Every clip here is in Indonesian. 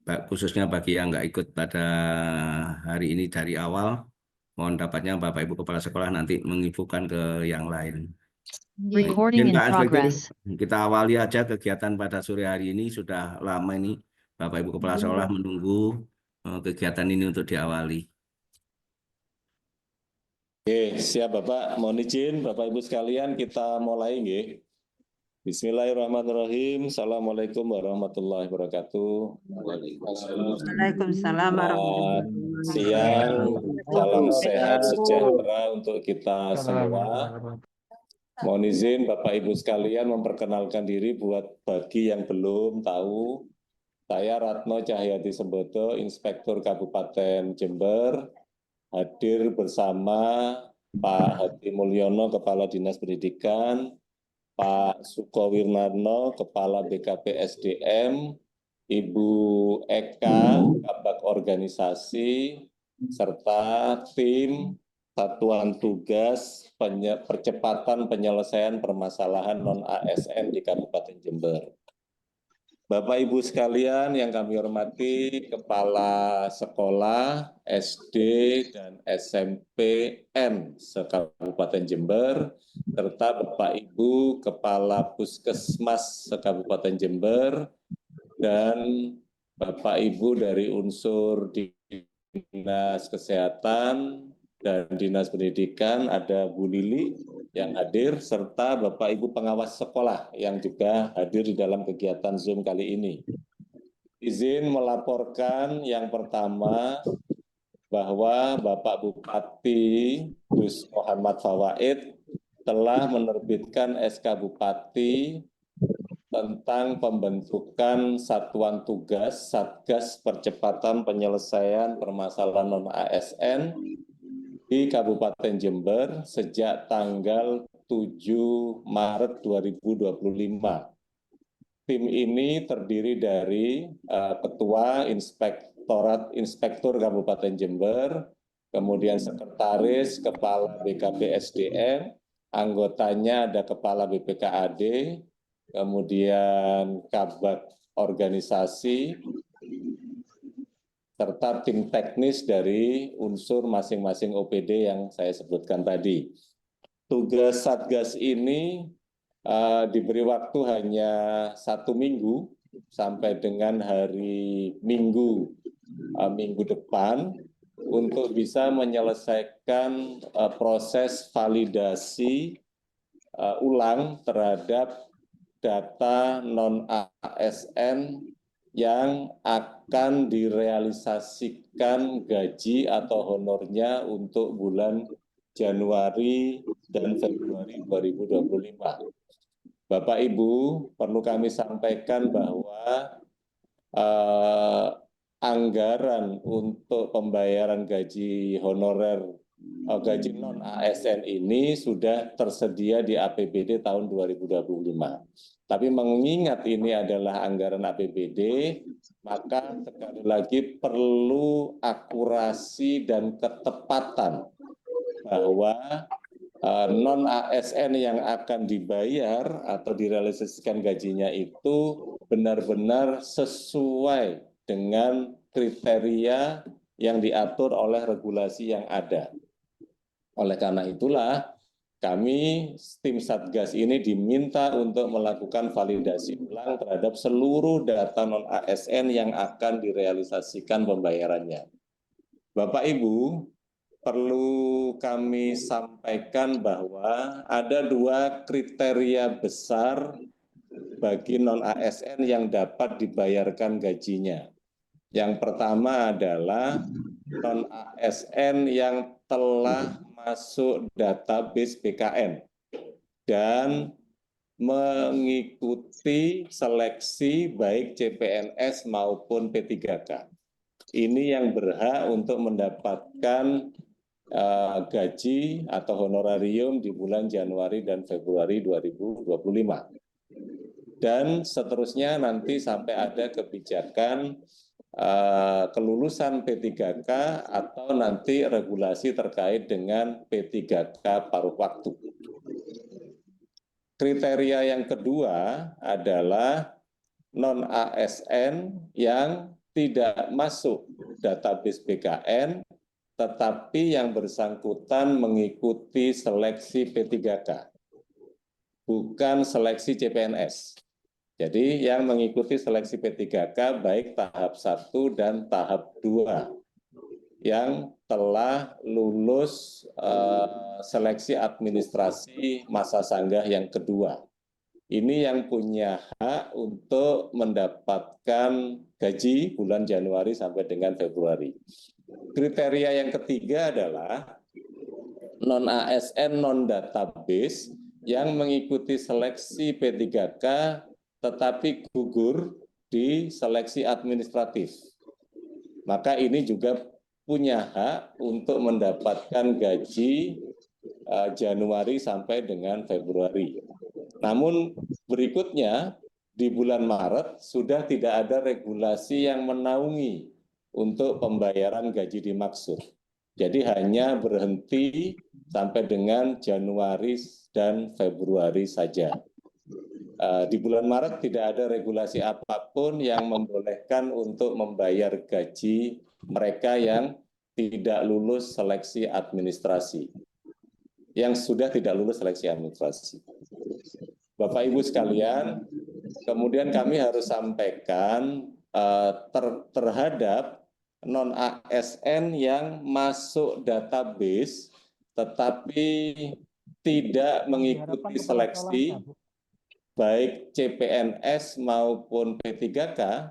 khususnya bagi yang nggak ikut pada hari ini dari awal, mohon dapatnya Bapak Ibu Kepala Sekolah nanti menginfokan ke yang lain. Baik, Recording izin in Pak Inspektur, progress. kita awali aja kegiatan pada sore hari ini. Sudah lama ini Bapak Ibu Kepala Sekolah menunggu kegiatan ini untuk diawali. Oke, siap Bapak. Mohon izin Bapak Ibu sekalian kita mulai nggih. Bismillahirrahmanirrahim. Assalamualaikum warahmatullahi wabarakatuh. Waalaikumsalam Selamat siang, salam sehat sejahtera untuk kita semua. Mohon izin Bapak Ibu sekalian memperkenalkan diri buat bagi yang belum tahu. Saya Ratno Cahyati Sembodo, Inspektur Kabupaten Jember, hadir bersama Pak Hadi Mulyono, Kepala Dinas Pendidikan, Pak Suko Wirnarno, Kepala BKP SDM, Ibu Eka, Kabak Organisasi, serta tim Satuan Tugas Percepatan Penyelesaian Permasalahan Non-ASN di Kabupaten Jember. Bapak Ibu sekalian yang kami hormati, Kepala Sekolah SD dan SMPN se-Kabupaten Jember, serta Bapak Ibu Kepala Puskesmas se-Kabupaten Jember, dan Bapak Ibu dari unsur Dinas Kesehatan dan Dinas Pendidikan, ada Bu Lili yang hadir, serta Bapak Ibu pengawas sekolah yang juga hadir di dalam kegiatan Zoom kali ini. Izin melaporkan yang pertama bahwa Bapak Bupati Gus Muhammad Fawaid telah menerbitkan SK Bupati tentang pembentukan Satuan Tugas Satgas Percepatan Penyelesaian Permasalahan Non-ASN di Kabupaten Jember sejak tanggal 7 Maret 2025. Tim ini terdiri dari Ketua Inspektur Kabupaten Jember, kemudian Sekretaris, Kepala BKP SDM, anggotanya ada Kepala BPKAD, kemudian Kabak Organisasi, serta tim teknis dari unsur masing-masing OPD yang saya sebutkan tadi. Tugas Satgas ini diberi waktu hanya 1 minggu sampai dengan hari Minggu depan untuk bisa menyelesaikan proses validasi ulang terhadap data non-ASN yang akan direalisasikan gaji atau honornya untuk bulan Januari dan Februari 2025. Bapak Ibu, perlu kami sampaikan bahwa anggaran untuk pembayaran gaji honorer, gaji non-ASN ini sudah tersedia di APBD tahun 2025. Tapi mengingat ini adalah anggaran APBD, maka sekali lagi perlu akurasi dan ketepatan bahwa non-ASN yang akan dibayar atau direalisasikan gajinya itu benar-benar sesuai dengan kriteria yang diatur oleh regulasi yang ada. Oleh karena itulah, kami tim Satgas ini diminta untuk melakukan validasi ulang terhadap seluruh data non-ASN yang akan direalisasikan pembayarannya. Bapak Ibu, perlu kami sampaikan bahwa ada 2 kriteria besar bagi non-ASN yang dapat dibayarkan gajinya. Yang pertama adalah non-ASN yang telah masuk database BKN dan mengikuti seleksi baik CPNS maupun P3K. Ini yang berhak untuk mendapatkan gaji atau honorarium di bulan Januari dan Februari 2025. Dan seterusnya nanti sampai ada kebijakan kelulusan P3K atau nanti regulasi terkait dengan P3K paruh waktu. Kriteria yang kedua adalah non-ASN yang tidak masuk database BKN, tetapi yang bersangkutan mengikuti seleksi P3K, bukan seleksi CPNS. Jadi yang mengikuti seleksi P3K baik tahap 1 dan tahap 2 yang telah lulus seleksi administrasi masa sanggah yang kedua. Ini yang punya hak untuk mendapatkan gaji bulan Januari sampai dengan Februari. Kriteria yang ketiga adalah non-ASN, non-database yang mengikuti seleksi P3K tetapi gugur di seleksi administratif. Maka ini juga punya hak untuk mendapatkan gaji Januari sampai dengan Februari. Namun berikutnya di bulan Maret sudah tidak ada regulasi yang menaungi untuk pembayaran gaji dimaksud. Jadi hanya berhenti sampai dengan Januari dan Februari saja. Di bulan Maret tidak ada regulasi apapun yang membolehkan untuk membayar gaji mereka yang tidak lulus seleksi administrasi, yang sudah tidak lulus seleksi administrasi. Bapak Ibu sekalian, kemudian kami harus sampaikan terhadap non-ASN yang masuk database tetapi tidak mengikuti seleksi baik CPNS maupun P3K,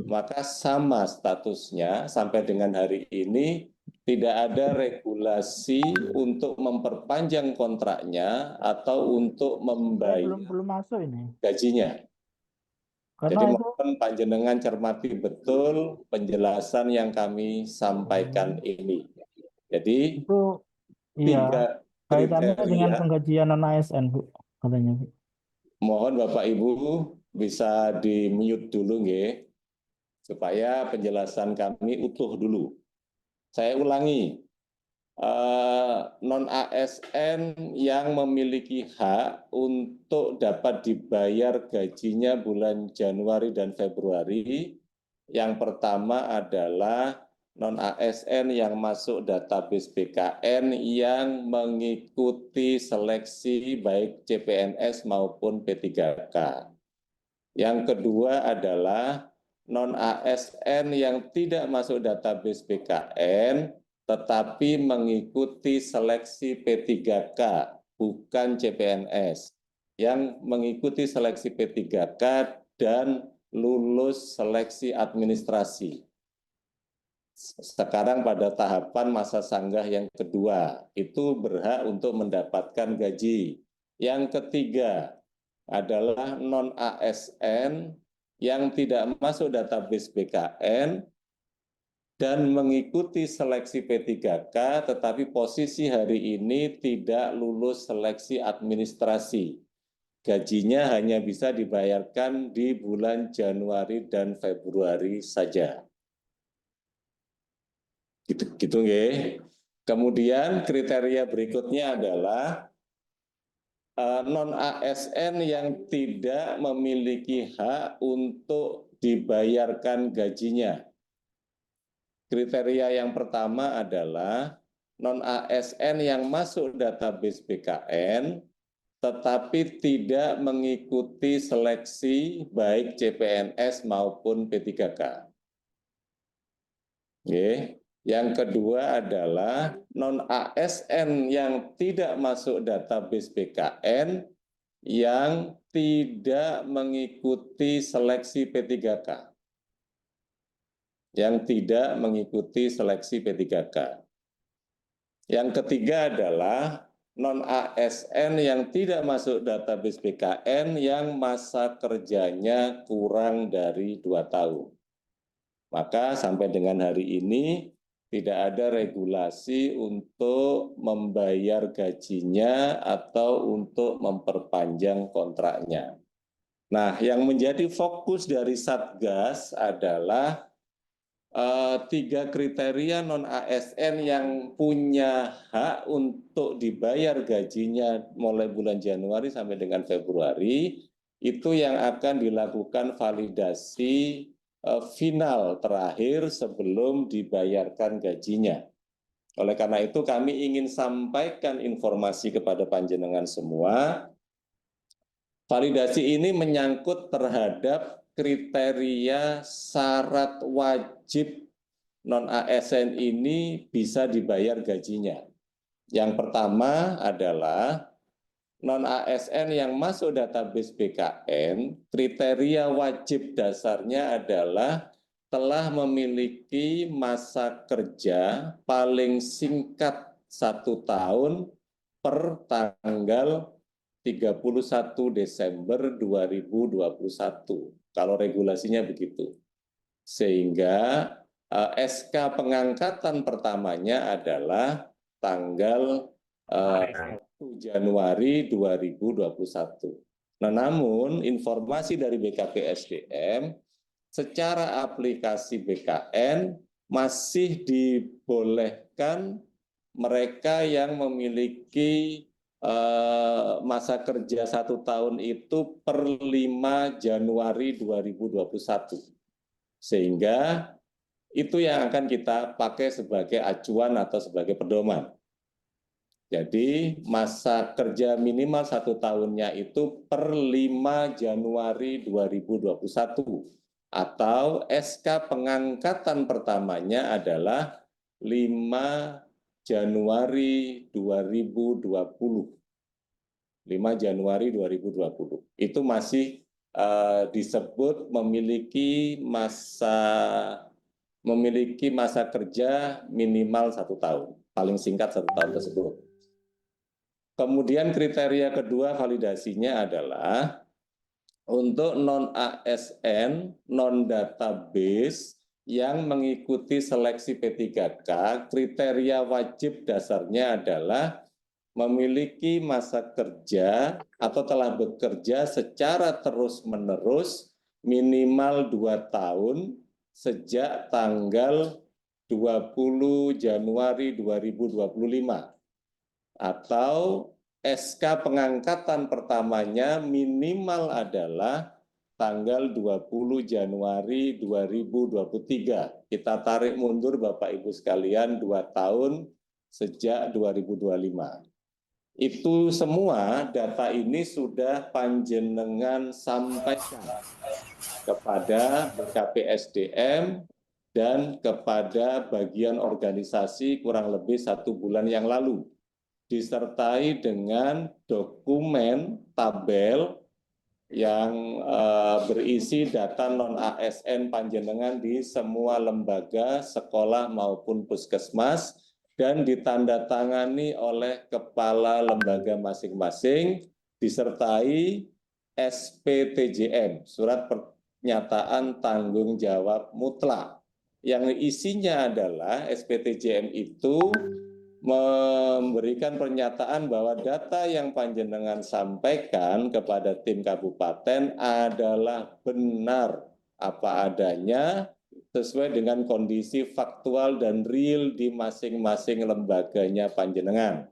maka sama statusnya sampai dengan hari ini tidak ada regulasi untuk memperpanjang kontraknya atau untuk membayar belum masuk ini gajinya. karena Jadi mohon panjenengan cermati betul penjelasan yang kami sampaikan ini. Jadi itu tiga kaitannya dengan kriteria. penggajian non ASN Bu katanya Bu. Mohon Bapak Ibu bisa di-mute dulu nggih, supaya penjelasan kami utuh dulu. Saya ulangi, non-ASN yang memiliki hak untuk dapat dibayar gajinya bulan Januari dan Februari, yang pertama adalah non-ASN yang masuk database BKN yang mengikuti seleksi baik CPNS maupun P3K. Yang kedua adalah non-ASN yang tidak masuk database BKN tetapi mengikuti seleksi P3K, bukan CPNS, yang mengikuti seleksi P3K dan lulus seleksi administrasi. Sekarang pada tahapan masa sanggah yang kedua, itu berhak untuk mendapatkan gaji. Yang ketiga adalah non-ASN yang tidak masuk database BKN dan mengikuti seleksi P3K, tetapi posisi hari ini tidak lulus seleksi administrasi. Gajinya hanya bisa dibayarkan di bulan Januari dan Februari saja. Gitu nggih. Kemudian kriteria berikutnya adalah non-ASN yang tidak memiliki hak untuk dibayarkan gajinya. Kriteria yang pertama adalah non-ASN yang masuk database BKN tetapi tidak mengikuti seleksi baik CPNS maupun P3K. Oke. Yang kedua adalah non-ASN yang tidak masuk database BKN yang tidak mengikuti seleksi P3K. Yang tidak mengikuti seleksi P3K. Yang ketiga adalah non-ASN yang tidak masuk database BKN yang masa kerjanya kurang dari 2 tahun. Maka sampai dengan hari ini tidak ada regulasi untuk membayar gajinya atau untuk memperpanjang kontraknya. Nah, yang menjadi fokus dari Satgas adalah 3 kriteria non-ASN yang punya hak untuk dibayar gajinya mulai bulan Januari sampai dengan Februari, itu yang akan dilakukan validasi final terakhir sebelum dibayarkan gajinya. Oleh karena itu kami ingin sampaikan informasi kepada panjenengan semua. Validasi ini menyangkut terhadap kriteria syarat wajib non-ASN ini bisa dibayar gajinya. Yang pertama adalah non-ASN yang masuk database BKN, kriteria wajib dasarnya adalah telah memiliki masa kerja paling singkat 1 tahun per tanggal 31 Desember 2021. Kalau regulasinya begitu. Sehingga SK pengangkatan pertamanya adalah tanggal 1 Januari 2021. Nah, namun informasi dari BKPSDM secara aplikasi BKN masih dibolehkan mereka yang memiliki masa kerja 1 tahun itu per 5 Januari 2021. Sehingga itu yang akan kita pakai sebagai acuan atau sebagai pedoman. Jadi masa kerja minimal 1 tahunnya itu per 5 Januari 2021. Atau SK pengangkatan pertamanya adalah 5 Januari 2020. 5 Januari 2020. Itu masih disebut memiliki masa kerja minimal 1 tahun. Paling singkat 1 tahun tersebut. Kemudian kriteria kedua validasinya adalah untuk non-ASN, non-database yang mengikuti seleksi P3K, kriteria wajib dasarnya adalah memiliki masa kerja atau telah bekerja secara terus-menerus minimal 2 tahun sejak tanggal 20 Januari 2025. Atau SK pengangkatan pertamanya minimal adalah tanggal 20 Januari 2023. Kita tarik mundur Bapak Ibu sekalian 2 tahun sejak 2025. Itu semua data ini sudah panjenengan sampaikan kepada BKPSDM dan kepada bagian organisasi kurang lebih 1 bulan yang lalu. Disertai dengan dokumen tabel yang berisi data non-ASN panjenengan di semua lembaga, sekolah maupun puskesmas, dan ditandatangani oleh kepala lembaga masing-masing, disertai SPTJM, Surat Pernyataan Tanggung Jawab Mutlak. Yang isinya adalah SPTJM itu memberikan pernyataan bahwa data yang panjenengan sampaikan kepada tim kabupaten adalah benar apa adanya sesuai dengan kondisi faktual dan real di masing-masing lembaganya panjenengan.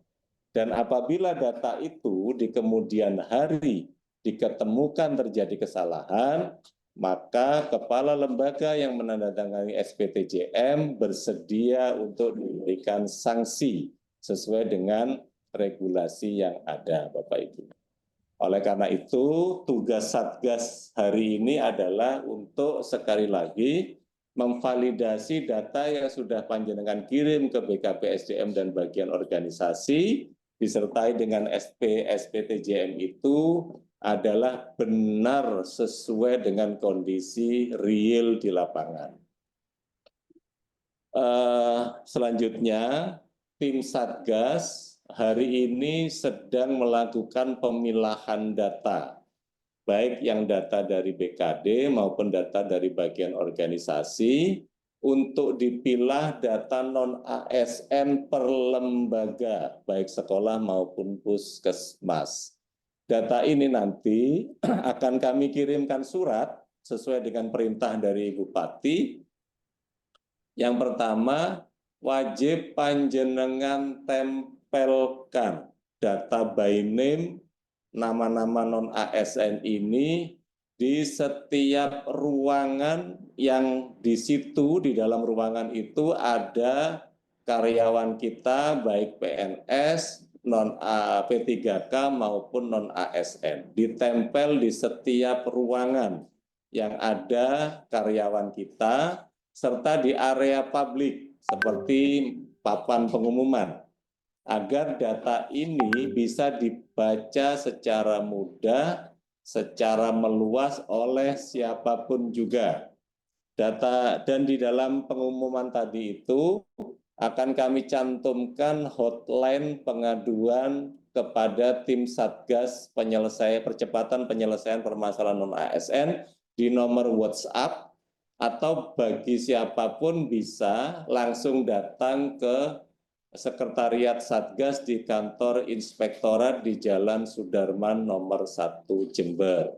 Dan apabila data itu di kemudian hari diketemukan terjadi kesalahan, maka kepala lembaga yang menandatangani SPTJM bersedia untuk diberikan sanksi sesuai dengan regulasi yang ada, Bapak Ibu. Oleh karena itu, tugas Satgas hari ini adalah untuk sekali lagi memvalidasi data yang sudah panjenengan kirim ke BKPSDM dan bagian organisasi, disertai dengan SPTJM itu adalah benar sesuai dengan kondisi real di lapangan. Selanjutnya, tim Satgas hari ini sedang melakukan pemilahan data, baik yang data dari BKD maupun data dari bagian organisasi, untuk dipilah data non-ASN per lembaga, baik sekolah maupun puskesmas. Data ini nanti akan kami kirimkan surat sesuai dengan perintah dari Bupati. Yang pertama, wajib panjenengan tempelkan data by name nama-nama non-ASN ini di setiap ruangan yang di situ, di dalam ruangan itu ada karyawan kita baik PNS, non P3K maupun non ASN. Ditempel di setiap ruangan yang ada karyawan kita serta di area publik seperti papan pengumuman, agar data ini bisa dibaca secara mudah, secara meluas oleh siapapun juga. Data dan di dalam pengumuman tadi itu akan kami cantumkan hotline pengaduan kepada tim Satgas percepatan penyelesaian permasalahan non-ASN di nomor WhatsApp, atau bagi siapapun bisa langsung datang ke Sekretariat Satgas di kantor Inspektorat di Jalan Sudarman nomor 1 Jember.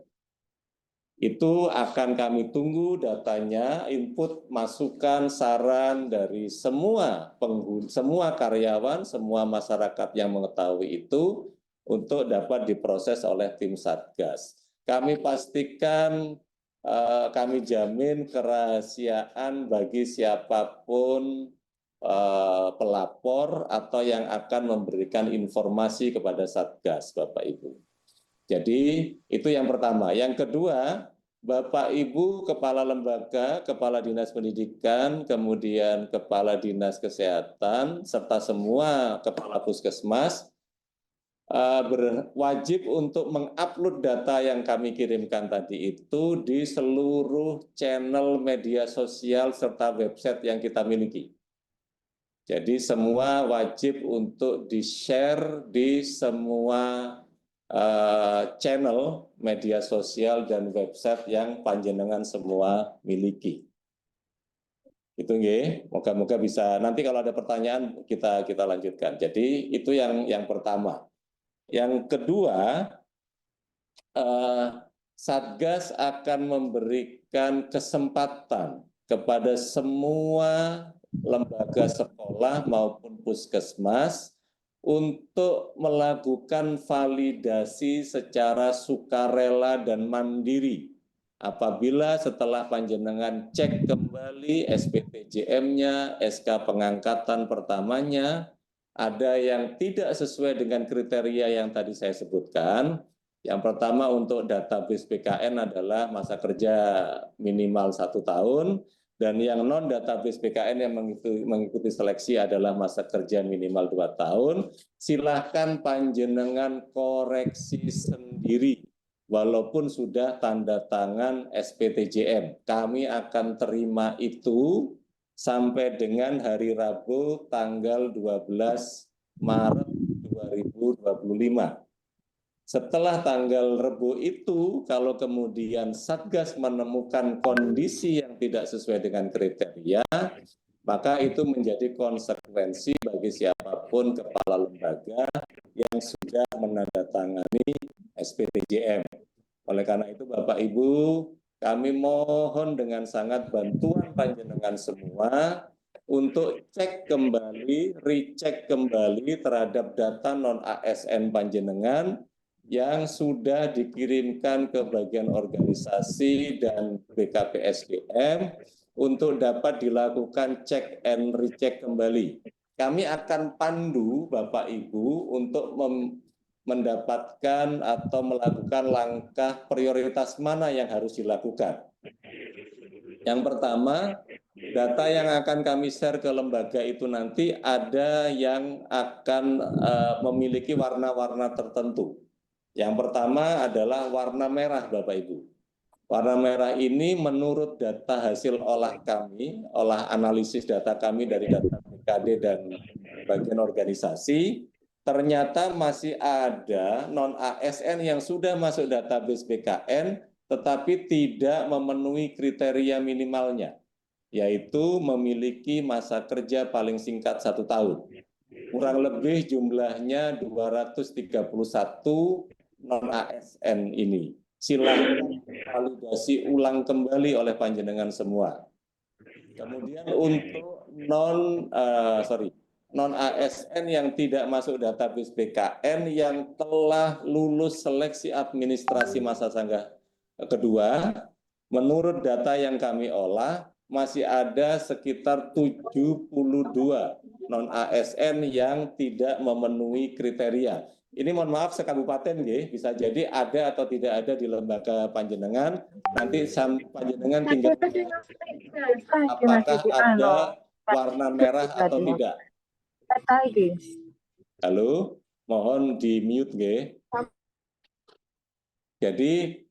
Itu akan kami tunggu datanya, input, masukan, saran dari semua pengguna, semua karyawan, semua masyarakat yang mengetahui itu untuk dapat diproses oleh tim Satgas. Kami pastikan, kami jamin kerahasiaan bagi siapapun pelapor atau yang akan memberikan informasi kepada Satgas, Bapak Ibu. Jadi itu yang pertama. Yang kedua, Bapak Ibu Kepala Lembaga, Kepala Dinas Pendidikan, kemudian Kepala Dinas Kesehatan, serta semua Kepala Puskesmas wajib untuk mengupload data yang kami kirimkan tadi itu di seluruh channel media sosial serta website yang kita miliki. Jadi semua wajib untuk di-share di semua channel media sosial dan website yang panjenengan semua miliki. Itu nggih, moga-moga bisa. Nanti kalau ada pertanyaan kita lanjutkan. Jadi itu yang pertama. Yang kedua, Satgas akan memberikan kesempatan kepada semua lembaga sekolah maupun puskesmas untuk melakukan validasi secara sukarela dan mandiri. Apabila setelah panjenengan cek kembali SPTJM-nya, SK pengangkatan pertamanya, ada yang tidak sesuai dengan kriteria yang tadi saya sebutkan. Yang pertama, untuk database BKN adalah masa kerja minimal 1 tahun, dan yang non-database BKN yang mengikuti seleksi adalah masa kerja minimal 2 tahun. Silahkan panjenengan koreksi sendiri, walaupun sudah tanda tangan SPTJM. Kami akan terima itu sampai dengan hari Rabu tanggal 12 Maret 2025. Setelah tanggal Rabu itu, kalau kemudian Satgas menemukan kondisi yang tidak sesuai dengan kriteria, maka itu menjadi konsekuensi bagi siapapun kepala lembaga yang sudah menandatangani SPTJM. Oleh karena itu, Bapak Ibu, kami mohon dengan sangat bantuan panjenengan semua untuk cek kembali, recheck kembali terhadap data non-ASN panjenengan yang sudah dikirimkan ke bagian organisasi dan BKPSDM untuk dapat dilakukan cek and recheck kembali. Kami akan pandu Bapak Ibu untuk mendapatkan atau melakukan langkah prioritas mana yang harus dilakukan. Yang pertama, data yang akan kami share ke lembaga itu nanti ada yang akan memiliki warna-warna tertentu. Yang pertama adalah warna merah, Bapak Ibu. Warna merah ini menurut data hasil olah analisis data kami dari data BKD dan bagian organisasi, ternyata masih ada non-ASN yang sudah masuk database BKN, tetapi tidak memenuhi kriteria minimalnya, yaitu memiliki masa kerja paling singkat 1 tahun. Kurang lebih jumlahnya 231 non-ASN ini. Silakan validasi ulang kembali oleh panjenengan semua. Kemudian untuk non-ASN yang tidak masuk database BKN yang telah lulus seleksi administrasi masa sanggah kedua, menurut data yang kami olah, masih ada sekitar 72 non-ASN yang tidak memenuhi kriteria. Ini mohon maaf sekabupaten, bisa jadi ada atau tidak ada di lembaga panjenengan. Nanti panjenengan tinggal apakah ada warna merah atau tidak. Halo, mohon di mute, Jadi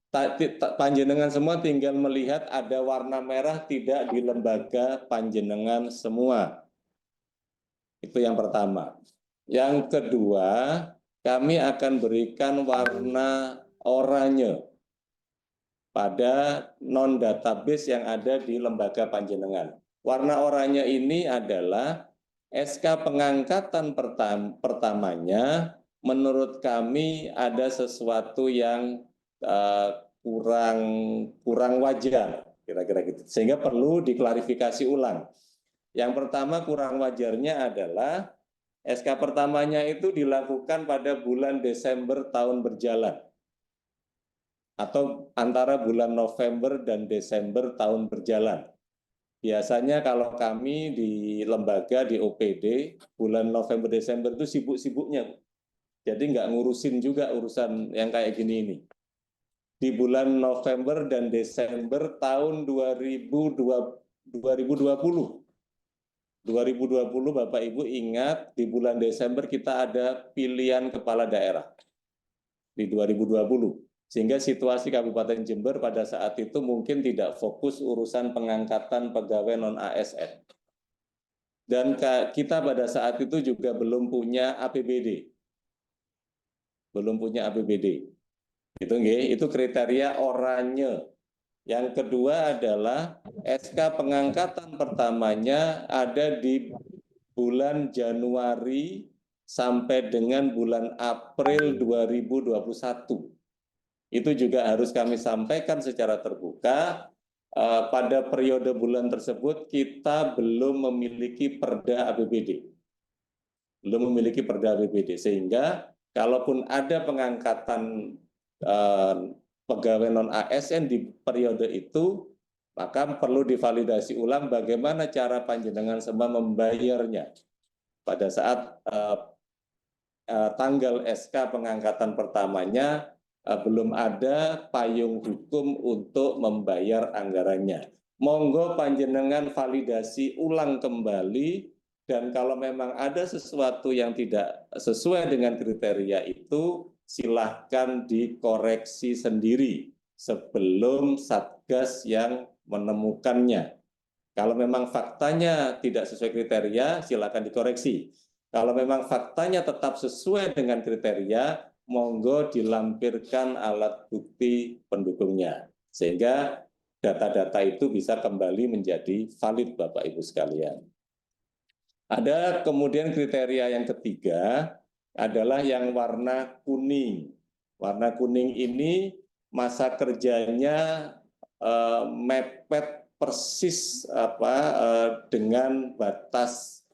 panjenengan semua tinggal melihat ada warna merah tidak di lembaga panjenengan semua. Itu yang pertama. Yang kedua, kami akan berikan warna oranye pada non-database yang ada di lembaga panjenengan. Warna oranye ini adalah SK pengangkatan pertamanya, menurut kami ada sesuatu yang kurang wajar, kira-kira gitu. Sehingga perlu diklarifikasi ulang. Yang pertama kurang wajarnya adalah SK pertamanya itu dilakukan pada bulan Desember tahun berjalan atau antara bulan November dan Desember tahun berjalan. Biasanya kalau kami di lembaga, di OPD, bulan November Desember itu sibuk-sibuknya. Jadi nggak ngurusin juga urusan yang kayak gini ini. Di bulan November dan Desember tahun 2020. 2020 Bapak Ibu ingat di bulan Desember kita ada pilihan kepala daerah di 2020. Sehingga situasi Kabupaten Jember pada saat itu mungkin tidak fokus urusan pengangkatan pegawai non-ASN. Dan kita pada saat itu juga belum punya APBD. Belum punya APBD. Itu kriteria oranye. Yang kedua adalah SK pengangkatan pertamanya ada di bulan Januari sampai dengan bulan April 2021. Itu juga harus kami sampaikan secara terbuka. Pada periode bulan tersebut kita belum memiliki perda APBD. Belum memiliki perda APBD. Sehingga kalaupun ada pengangkatan pegawai non-ASN di periode itu, maka perlu divalidasi ulang bagaimana cara panjenengan semua membayarnya. Pada saat tanggal SK pengangkatan pertamanya, belum ada payung hukum untuk membayar anggarannya. Monggo panjenengan validasi ulang kembali, dan kalau memang ada sesuatu yang tidak sesuai dengan kriteria itu, silahkan dikoreksi sendiri sebelum Satgas yang menemukannya. Kalau memang faktanya tidak sesuai kriteria, silakan dikoreksi. Kalau memang faktanya tetap sesuai dengan kriteria, monggo dilampirkan alat bukti pendukungnya. Sehingga data-data itu bisa kembali menjadi valid, Bapak Ibu sekalian. Ada kemudian kriteria yang ketiga, adalah yang warna kuning. Warna kuning ini masa kerjanya mepet persis dengan batas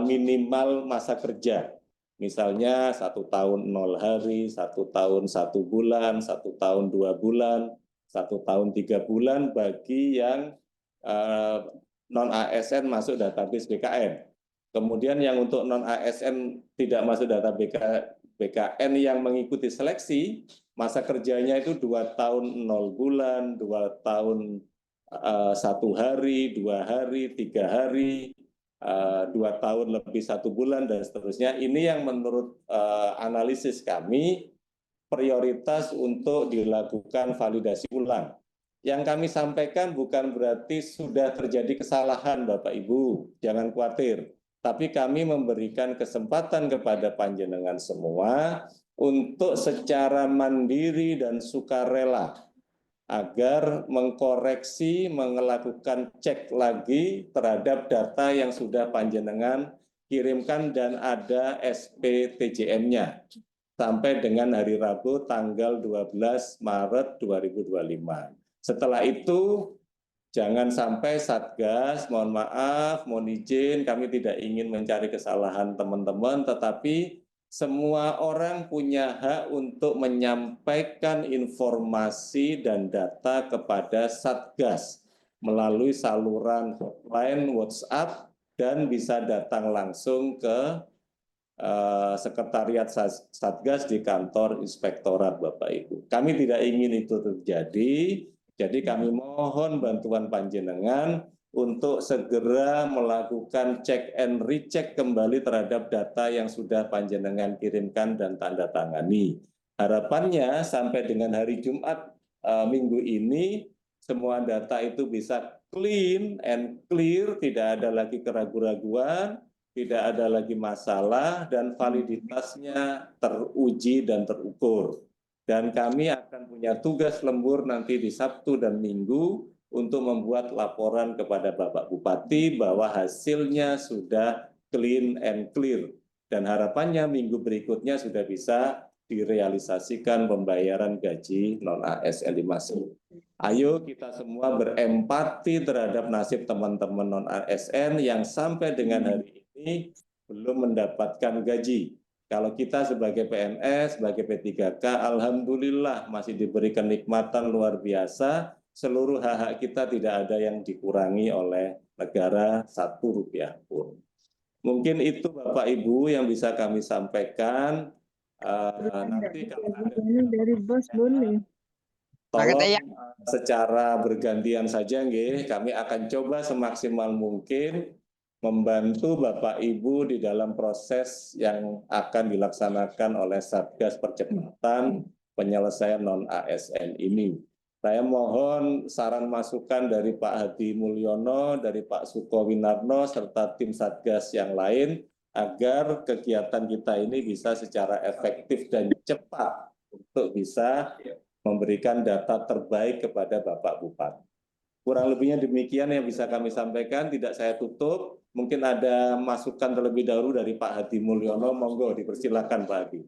minimal masa kerja. Misalnya 1 tahun 0 hari, 1 tahun 1 bulan, 1 tahun 2 bulan, 1 tahun 3 bulan bagi yang non-ASN masuk database BKN. Kemudian yang untuk non-ASN tidak masuk data BKN yang mengikuti seleksi, masa kerjanya itu 2 tahun 0 bulan, 2 tahun 1 hari, 2 hari, 3 hari, 2 tahun lebih 1 bulan, dan seterusnya. Ini yang menurut analisis kami prioritas untuk dilakukan validasi ulang. Yang kami sampaikan bukan berarti sudah terjadi kesalahan, Bapak Ibu, jangan khawatir. Tapi kami memberikan kesempatan kepada panjenengan semua untuk secara mandiri dan sukarela agar mengkoreksi, melakukan cek lagi terhadap data yang sudah panjenengan kirimkan dan ada SPTJM-nya sampai dengan hari Rabu tanggal 12 Maret 2025. Setelah itu, jangan sampai Satgas, mohon maaf, mohon izin, kami tidak ingin mencari kesalahan teman-teman, tetapi semua orang punya hak untuk menyampaikan informasi dan data kepada Satgas melalui saluran hotline WhatsApp dan bisa datang langsung ke Sekretariat Satgas di kantor Inspektorat, Bapak Ibu. Kami tidak ingin itu terjadi, jadi kami mohon bantuan panjenengan untuk segera melakukan cek and recheck kembali terhadap data yang sudah panjenengan kirimkan dan tanda tangani. Harapannya sampai dengan hari Jumat minggu ini, semua data itu bisa clean and clear, tidak ada lagi keraguan-raguan, tidak ada lagi masalah, dan validitasnya teruji dan terukur. Dan kami akan punya tugas lembur nanti di Sabtu dan Minggu untuk membuat laporan kepada Bapak Bupati bahwa hasilnya sudah clean and clear. Dan harapannya minggu berikutnya sudah bisa direalisasikan pembayaran gaji non-ASN dimaksud. Ayo kita semua berempati terhadap nasib teman-teman non-ASN yang sampai dengan hari ini belum mendapatkan gaji. Kalau kita sebagai PNS, sebagai P3K, alhamdulillah masih diberi kenikmatan luar biasa. Seluruh hak-hak kita tidak ada yang dikurangi oleh negara Rp1 pun. Mungkin itu Bapak Ibu yang bisa kami sampaikan. Nanti kalau ada dari bos boleh. tolong secara bergantian saja, nggih. Kami akan coba semaksimal mungkin membantu Bapak Ibu di dalam proses yang akan dilaksanakan oleh Satgas Percepatan Penyelesaian Non-ASN ini. Saya mohon saran masukan dari Pak Hadi Mulyono, dari Pak Suko Winarno, serta tim Satgas yang lain, agar kegiatan kita ini bisa secara efektif dan cepat untuk bisa memberikan data terbaik kepada Bapak Bupati. Kurang lebihnya demikian yang bisa kami sampaikan, tidak saya tutup. Mungkin ada masukan terlebih dahulu dari Pak Hadi Mulyono, monggo dipersilakan Pak Hadi.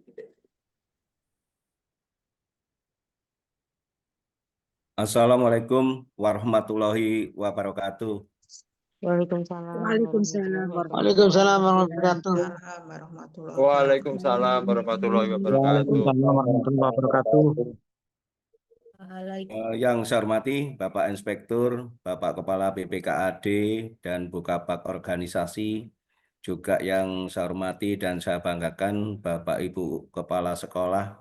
Assalamualaikum warahmatullahi wabarakatuh. Waalaikumsalam. Waalaikumsalam warahmatullahi wabarakatuh. Waalaikumsalam warahmatullahi wabarakatuh. Yang saya hormati Bapak Inspektur, Bapak Kepala BPKAD, dan Bukapak Organisasi, juga yang saya hormati dan saya banggakan Bapak Ibu Kepala Sekolah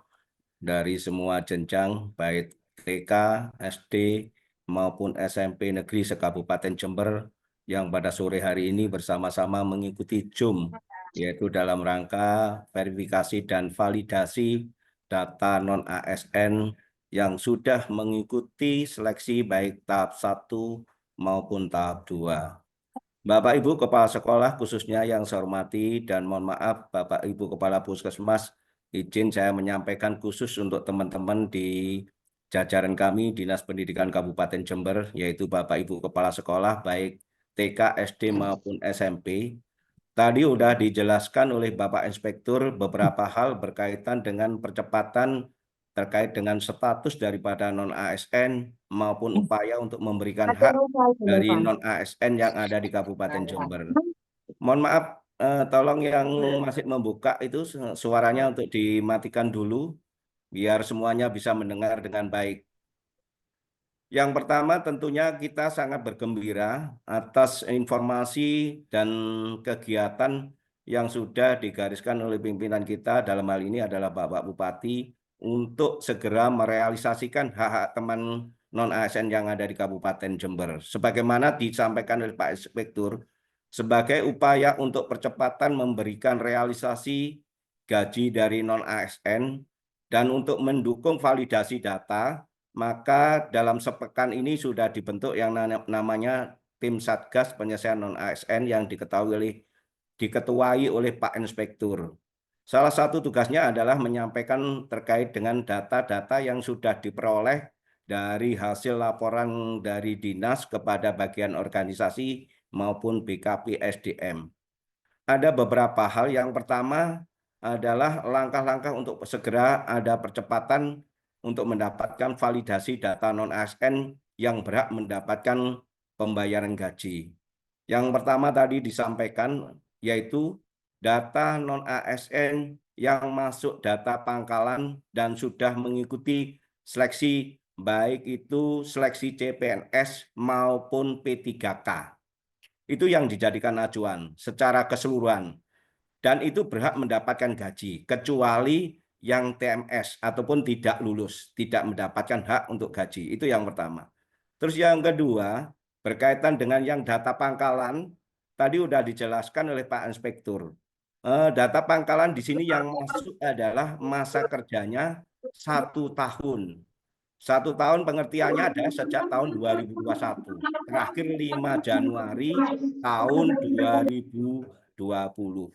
dari semua jenjang, baik TK, SD, maupun SMP Negeri se-Kabupaten Jember, yang pada sore hari ini bersama-sama mengikuti Zoom, yaitu dalam rangka verifikasi dan validasi data non-ASN yang sudah mengikuti seleksi baik tahap 1 maupun tahap 2. Bapak Ibu Kepala Sekolah khususnya yang saya hormati, dan mohon maaf Bapak Ibu Kepala Puskesmas, izin saya menyampaikan khusus untuk teman-teman di jajaran kami Dinas Pendidikan Kabupaten Jember, yaitu Bapak Ibu Kepala Sekolah baik TK, SD maupun SMP. Tadi sudah dijelaskan oleh Bapak Inspektur beberapa hal berkaitan dengan percepatan terkait dengan status daripada non-ASN maupun upaya untuk memberikan hak dari non-ASN yang ada di Kabupaten Jember. Mohon maaf, tolong yang masih membuka itu suaranya untuk dimatikan dulu, biar semuanya bisa mendengar dengan baik. Yang pertama tentunya kita sangat bergembira atas informasi dan kegiatan yang sudah digariskan oleh pimpinan kita, dalam hal ini adalah Bapak Bupati, untuk segera merealisasikan hak-hak teman non-ASN yang ada di Kabupaten Jember. Sebagaimana disampaikan oleh Pak Inspektur, sebagai upaya untuk percepatan memberikan realisasi gaji dari non-ASN dan untuk mendukung validasi data, maka dalam sepekan ini sudah dibentuk yang namanya tim Satgas Penyelesaian Non-ASN yang diketuai oleh Pak Inspektur. Salah satu tugasnya adalah menyampaikan terkait dengan data-data yang sudah diperoleh dari hasil laporan dari dinas kepada bagian organisasi maupun BKP SDM. Ada beberapa hal. Yang pertama adalah langkah-langkah untuk segera ada percepatan untuk mendapatkan validasi data non-ASN yang berhak mendapatkan pembayaran gaji. Yang pertama tadi disampaikan yaitu data non-ASN yang masuk data pangkalan dan sudah mengikuti seleksi, baik itu seleksi CPNS maupun P3K. Itu yang dijadikan acuan secara keseluruhan. Dan itu berhak mendapatkan gaji, kecuali yang TMS ataupun tidak lulus, tidak mendapatkan hak untuk gaji. Itu yang pertama. Terus yang kedua, berkaitan dengan yang data pangkalan, tadi sudah dijelaskan oleh Pak Inspektur. Data pangkalan di sini yang masuk adalah masa kerjanya 1 tahun. 1 tahun pengertiannya adalah sejak tahun 2021. Terakhir 5 Januari tahun 2020.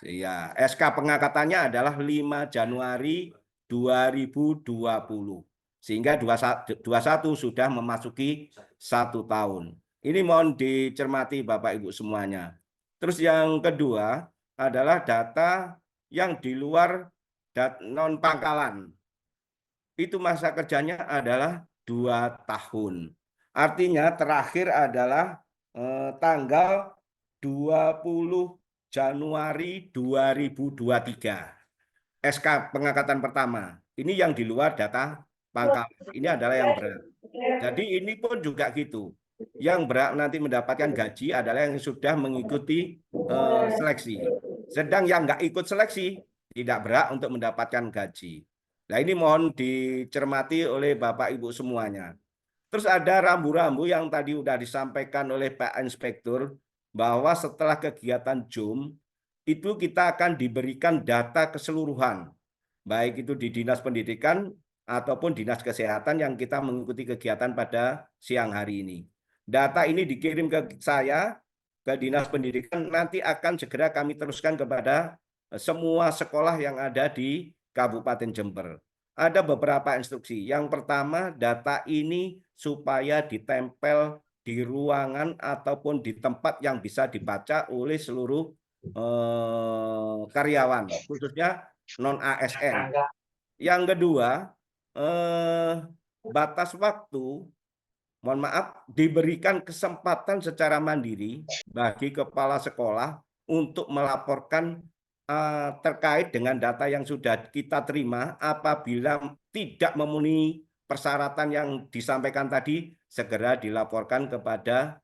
Ya, SK pengangkatannya adalah 5 Januari 2020. Sehingga 21 sudah memasuki 1 tahun. Ini mohon dicermati Bapak Ibu semuanya. Terus yang kedua adalah data yang di luar non pangkalan. Itu masa kerjanya adalah 2 tahun. Artinya terakhir adalah tanggal 20 Januari 2023. SK pengangkatan pertama. Ini yang di luar data pangkalan. Ini adalah yang berat. Jadi ini pun juga gitu. Yang berhak nanti mendapatkan gaji adalah yang sudah mengikuti seleksi. Sedang yang nggak ikut seleksi tidak berhak untuk mendapatkan gaji. Nah ini mohon dicermati oleh Bapak Ibu semuanya. Terus ada rambu-rambu yang tadi sudah disampaikan oleh Pak Inspektur, bahwa setelah kegiatan Zoom, itu kita akan diberikan data keseluruhan. Baik itu di Dinas Pendidikan ataupun Dinas Kesehatan yang kita mengikuti kegiatan pada siang hari ini. Data ini dikirim ke saya, ke Dinas Pendidikan, nanti akan segera kami teruskan kepada semua sekolah yang ada di Kabupaten Jember. Ada beberapa instruksi. Yang pertama, data ini supaya ditempel di ruangan ataupun di tempat yang bisa dibaca oleh seluruh karyawan, khususnya non-ASN. Yang kedua, batas waktu, mohon maaf, diberikan kesempatan secara mandiri bagi kepala sekolah untuk melaporkan terkait dengan data yang sudah kita terima. Apabila tidak memenuhi persyaratan yang disampaikan tadi, segera dilaporkan kepada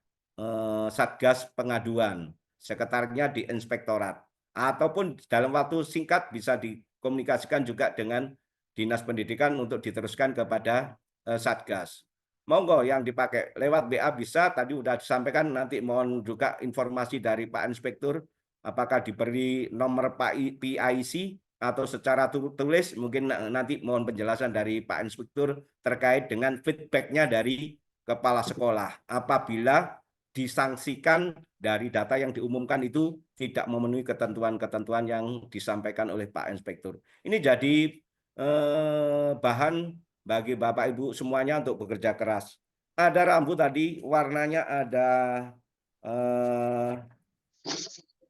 Satgas Pengaduan, sekretariatnya di Inspektorat, ataupun dalam waktu singkat bisa dikomunikasikan juga dengan Dinas Pendidikan untuk diteruskan kepada Satgas. Monggo yang dipakai lewat BA bisa, tadi sudah disampaikan, nanti mohon juga informasi dari Pak Inspektur, apakah diberi nomor PIC atau secara tulis, mungkin nanti mohon penjelasan dari Pak Inspektur terkait dengan feedbacknya dari kepala sekolah apabila disangsikan dari data yang diumumkan itu tidak memenuhi ketentuan-ketentuan yang disampaikan oleh Pak Inspektur. Ini jadi bahan bagi Bapak Ibu semuanya untuk bekerja keras. Ada rambu tadi, warnanya ada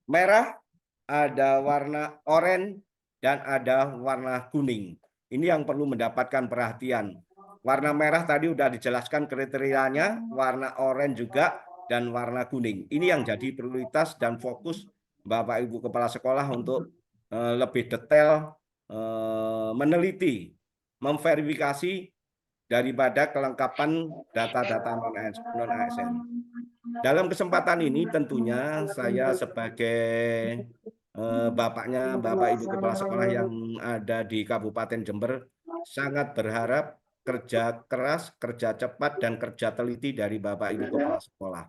merah, ada warna oranye, dan ada warna kuning. Ini yang perlu mendapatkan perhatian. Warna merah tadi sudah dijelaskan kriterianya, warna oranye juga, dan warna kuning. Ini yang jadi prioritas dan fokus Bapak Ibu Kepala Sekolah untuk lebih detail meneliti, memverifikasi daripada kelengkapan data-data non-ASN. Dalam kesempatan ini tentunya saya sebagai Bapak Ibu Kepala Sekolah yang ada di Kabupaten Jember sangat berharap kerja keras, kerja cepat, dan kerja teliti dari Bapak Ibu Kepala Sekolah.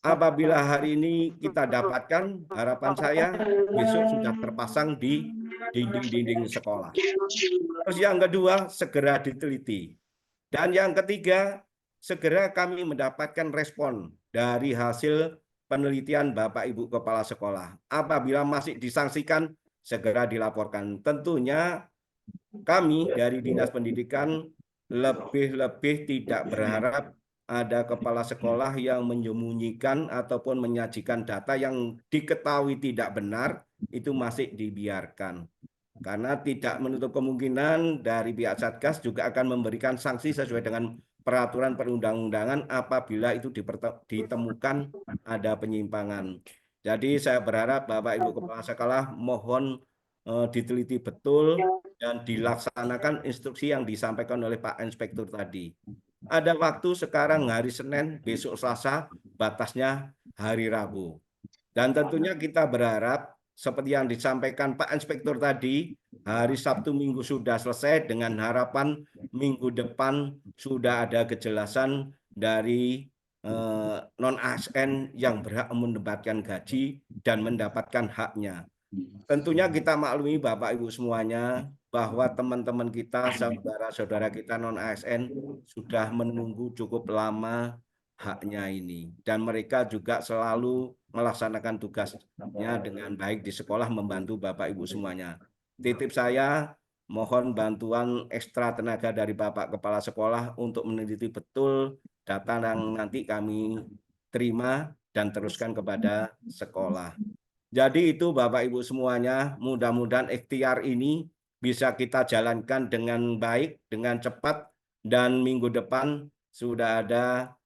Apabila hari ini kita dapatkan, harapan saya besok sudah terpasang di dinding-dinding sekolah. Terus yang kedua, segera diteliti. Dan yang ketiga, segera kami mendapatkan respon dari hasil penelitian Bapak Ibu Kepala Sekolah. Apabila masih disangsikan, segera dilaporkan. Tentunya kami dari Dinas Pendidikan lebih-lebih tidak berharap ada kepala sekolah yang menyembunyikan ataupun menyajikan data yang diketahui tidak benar, itu masih dibiarkan. Karena tidak menutup kemungkinan dari pihak Satgas juga akan memberikan sanksi sesuai dengan peraturan perundang-undangan apabila itu ditemukan ada penyimpangan. Jadi saya berharap Bapak Ibu Kepala Sekolah mohon diteliti betul dan dilaksanakan instruksi yang disampaikan oleh Pak Inspektur tadi. Ada waktu sekarang hari Senin, besok Selasa, batasnya hari Rabu. Dan tentunya kita berharap seperti yang disampaikan Pak Inspektur tadi, hari Sabtu Minggu sudah selesai dengan harapan minggu depan sudah ada kejelasan dari non-ASN yang berhak mendapatkan gaji dan mendapatkan haknya. Tentunya kita maklumi Bapak Ibu semuanya bahwa teman-teman kita, saudara-saudara kita non-ASN sudah menunggu cukup lama haknya ini. Dan mereka juga selalu melaksanakan tugasnya dengan baik di sekolah membantu Bapak Ibu semuanya. Titip saya, mohon bantuan ekstra tenaga dari Bapak Kepala Sekolah untuk meneliti betul data yang nanti kami terima dan teruskan kepada sekolah. Jadi itu Bapak Ibu semuanya, mudah-mudahan ikhtiar ini bisa kita jalankan dengan baik, dengan cepat, dan minggu depan sudah ada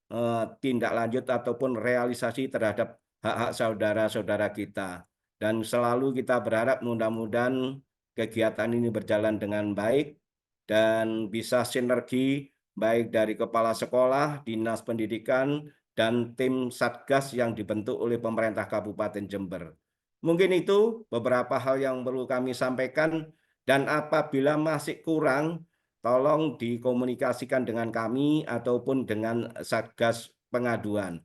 tindak lanjut ataupun realisasi terhadap hak-hak saudara-saudara kita. Dan selalu kita berharap mudah-mudahan kegiatan ini berjalan dengan baik dan bisa sinergi baik dari kepala sekolah, dinas pendidikan, dan tim Satgas yang dibentuk oleh pemerintah Kabupaten Jember. Mungkin itu beberapa hal yang perlu kami sampaikan, dan apabila masih kurang, tolong dikomunikasikan dengan kami ataupun dengan Satgas Pengaduan.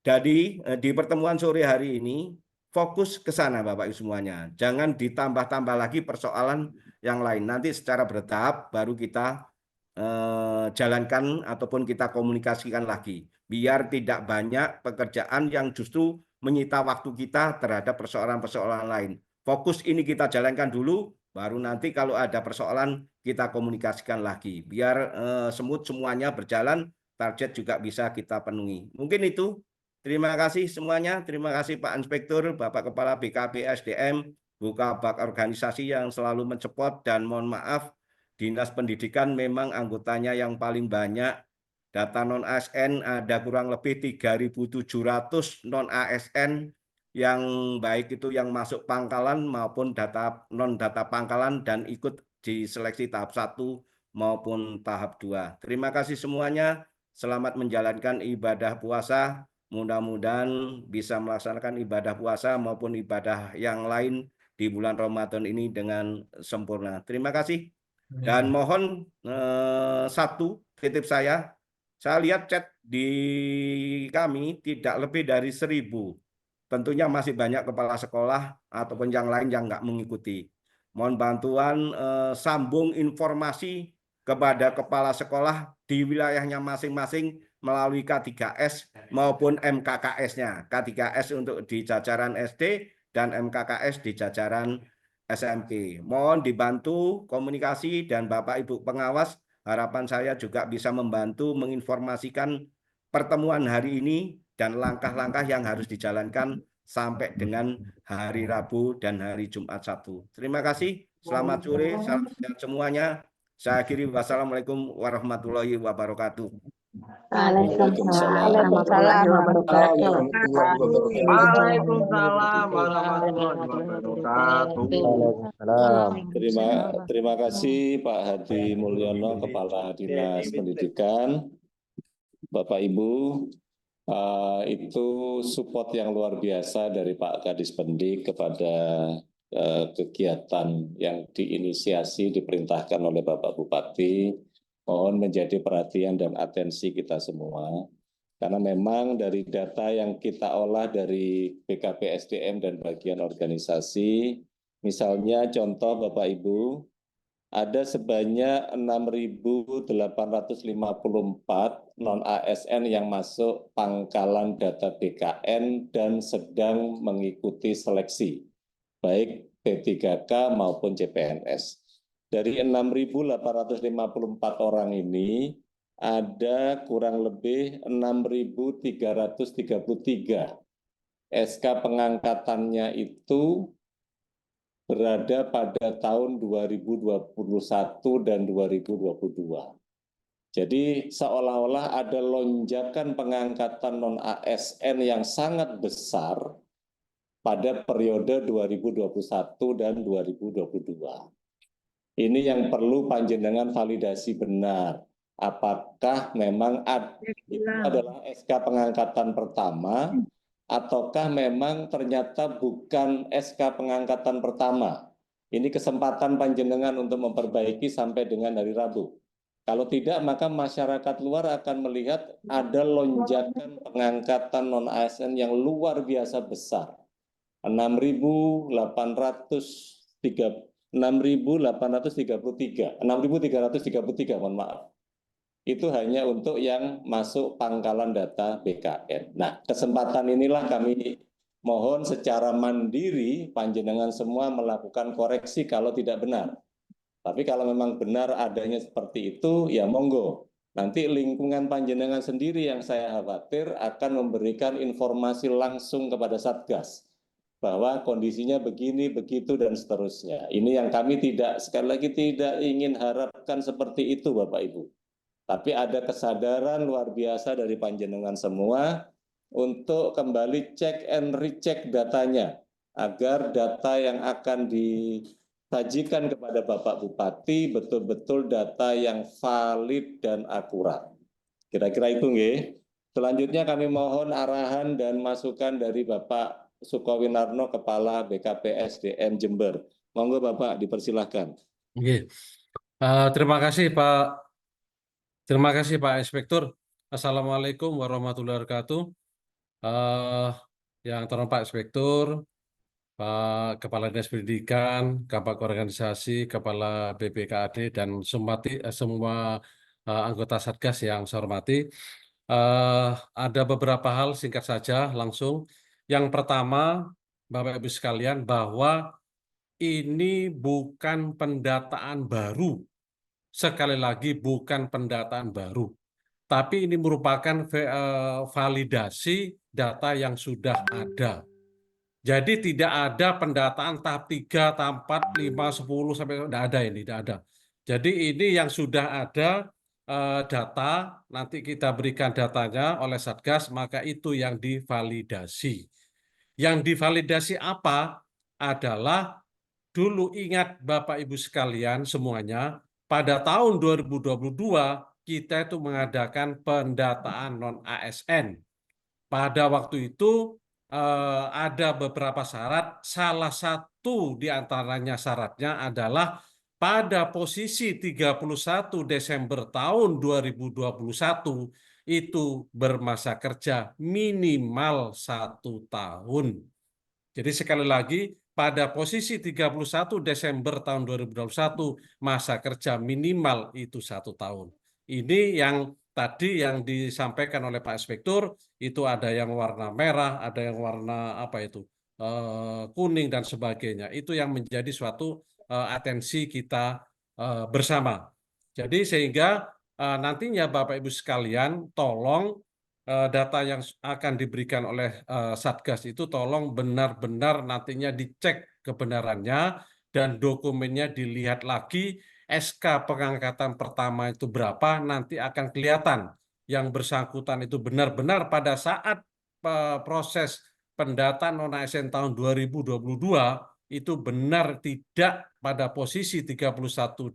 Jadi di pertemuan sore hari ini, fokus ke sana Bapak Ibu semuanya. Jangan ditambah-tambah lagi persoalan yang lain. Nanti secara bertahap baru kita jalankan ataupun kita komunikasikan lagi. Biar tidak banyak pekerjaan yang justru menyita waktu kita terhadap persoalan-persoalan lain. Fokus ini kita jalankan dulu, baru nanti kalau ada persoalan kita komunikasikan lagi. Biar semut semuanya berjalan, target juga bisa kita penuhi. Mungkin itu. Terima kasih semuanya. Terima kasih Pak Inspektur, Bapak Kepala BKP SDM, Bukabak organisasi yang selalu mensupport, dan mohon maaf, Dinas Pendidikan memang anggotanya yang paling banyak. Data non-ASN ada kurang lebih 3.700 non-ASN yang baik itu yang masuk pangkalan maupun data non-data pangkalan dan ikut di seleksi tahap 1 maupun tahap 2. Terima kasih semuanya. Selamat menjalankan ibadah puasa. Mudah-mudahan bisa melaksanakan ibadah puasa maupun ibadah yang lain di bulan Ramadan ini dengan sempurna. Terima kasih. Dan mohon satu titip saya lihat chat di kami tidak lebih dari 1.000. Tentunya masih banyak kepala sekolah ataupun yang lain yang nggak mengikuti. Mohon bantuan sambung informasi kepada kepala sekolah di wilayahnya masing-masing melalui K3S maupun MKKS-nya. K3S untuk di jajaran SD dan MKKS di jajaran SMP. Mohon dibantu komunikasi dan Bapak Ibu pengawas, harapan saya juga bisa membantu menginformasikan pertemuan hari ini dan langkah-langkah yang harus dijalankan sampai dengan hari Rabu dan hari Jumat Sabtu. Terima kasih. Selamat sore, salam sehat semuanya. Saya akhiri, wassalamualaikum warahmatullahi wabarakatuh. Waalaikumsalam warahmatullahi wabarakatuh. Waalaikumsalam warahmatullahi wabarakatuh. Terima kasih Pak Hadi Mulyono, Kepala Dinas Pendidikan. Bapak Ibu, itu support yang luar biasa dari Pak Kadis Pendik kepada kegiatan yang diinisiasi, diperintahkan oleh Bapak Bupati. Mohon menjadi perhatian dan atensi kita semua, karena memang dari data yang kita olah dari BKP SDM dan bagian organisasi, misalnya contoh Bapak Ibu, ada sebanyak 6.854 non-ASN yang masuk pangkalan data BKN dan sedang mengikuti seleksi, baik P3K maupun CPNS. Dari 6.854 orang ini, ada kurang lebih 6.333 SK pengangkatannya itu berada pada tahun 2021 dan 2022. Jadi seolah-olah ada lonjakan pengangkatan non-ASN yang sangat besar pada periode 2021 dan 2022. Ini yang perlu panjenengan validasi benar. Apakah memang itu adalah SK pengangkatan pertama, ataukah memang ternyata bukan SK pengangkatan pertama? Ini kesempatan panjenengan untuk memperbaiki sampai dengan hari Rabu. Kalau tidak, maka masyarakat luar akan melihat ada lonjakan pengangkatan non-ASN yang luar biasa besar. 6.333, mohon maaf. Itu hanya untuk yang masuk pangkalan data BKN. Nah, kesempatan inilah kami mohon secara mandiri panjenengan semua melakukan koreksi kalau tidak benar. Tapi kalau memang benar adanya seperti itu, ya monggo. Nanti lingkungan panjenengan sendiri yang saya khawatir akan memberikan informasi langsung kepada Satgas bahwa kondisinya begini, begitu, dan seterusnya. Ini yang kami tidak, sekali lagi tidak ingin harapkan seperti itu Bapak Ibu. Tapi ada kesadaran luar biasa dari panjenengan semua untuk kembali cek and recheck datanya, agar data yang akan disajikan kepada Bapak Bupati betul-betul data yang valid dan akurat. Kira-kira itu nggih. Selanjutnya kami mohon arahan dan masukan dari Bapak Sukowinarno, Kepala BKPSDM Jember. Monggo Bapak, dipersilahkan. Oke. Terima kasih Pak. Terima kasih Pak Inspektur. Assalamualaikum warahmatullahi wabarakatuh. Yang terhormat Pak Inspektur, Pak Kepala Dinas Pendidikan, Kabak Organisasi, Kepala BPKAD, dan semua anggota Satgas yang saya hormati. Ada beberapa hal singkat saja langsung. Yang pertama, Bapak Ibu sekalian, bahwa ini bukan pendataan baru. Sekali lagi bukan pendataan baru. Tapi ini merupakan validasi data yang sudah ada. Jadi tidak ada pendataan tahap 3, tahap 4, 5, 10, sampai tidak ada ini, tidak ada. Jadi ini yang sudah ada data, nanti kita berikan datanya oleh Satgas, maka itu yang divalidasi. Yang divalidasi apa? Adalah, dulu ingat Bapak Ibu sekalian semuanya, pada tahun 2022 kita itu mengadakan pendataan non-ASN. Pada waktu itu ada beberapa syarat, salah satu di antaranya syaratnya adalah pada posisi 31 Desember tahun 2021 itu bermasa kerja minimal 1 tahun. Jadi sekali lagi, pada posisi 31 Desember tahun 2021 masa kerja minimal itu 1 tahun. Ini yang tadi yang disampaikan oleh Pak Inspektur, itu ada yang warna merah, ada yang warna apa itu, kuning dan sebagainya. Itu yang menjadi suatu atensi kita bersama. Jadi sehingga nantinya Bapak Ibu sekalian, tolong data yang akan diberikan oleh Satgas itu tolong benar-benar nantinya dicek kebenarannya dan dokumennya dilihat lagi. SK pengangkatan pertama itu berapa, nanti akan kelihatan yang bersangkutan itu benar-benar pada saat proses pendataan non-ASN tahun 2022 itu benar tidak pada posisi 31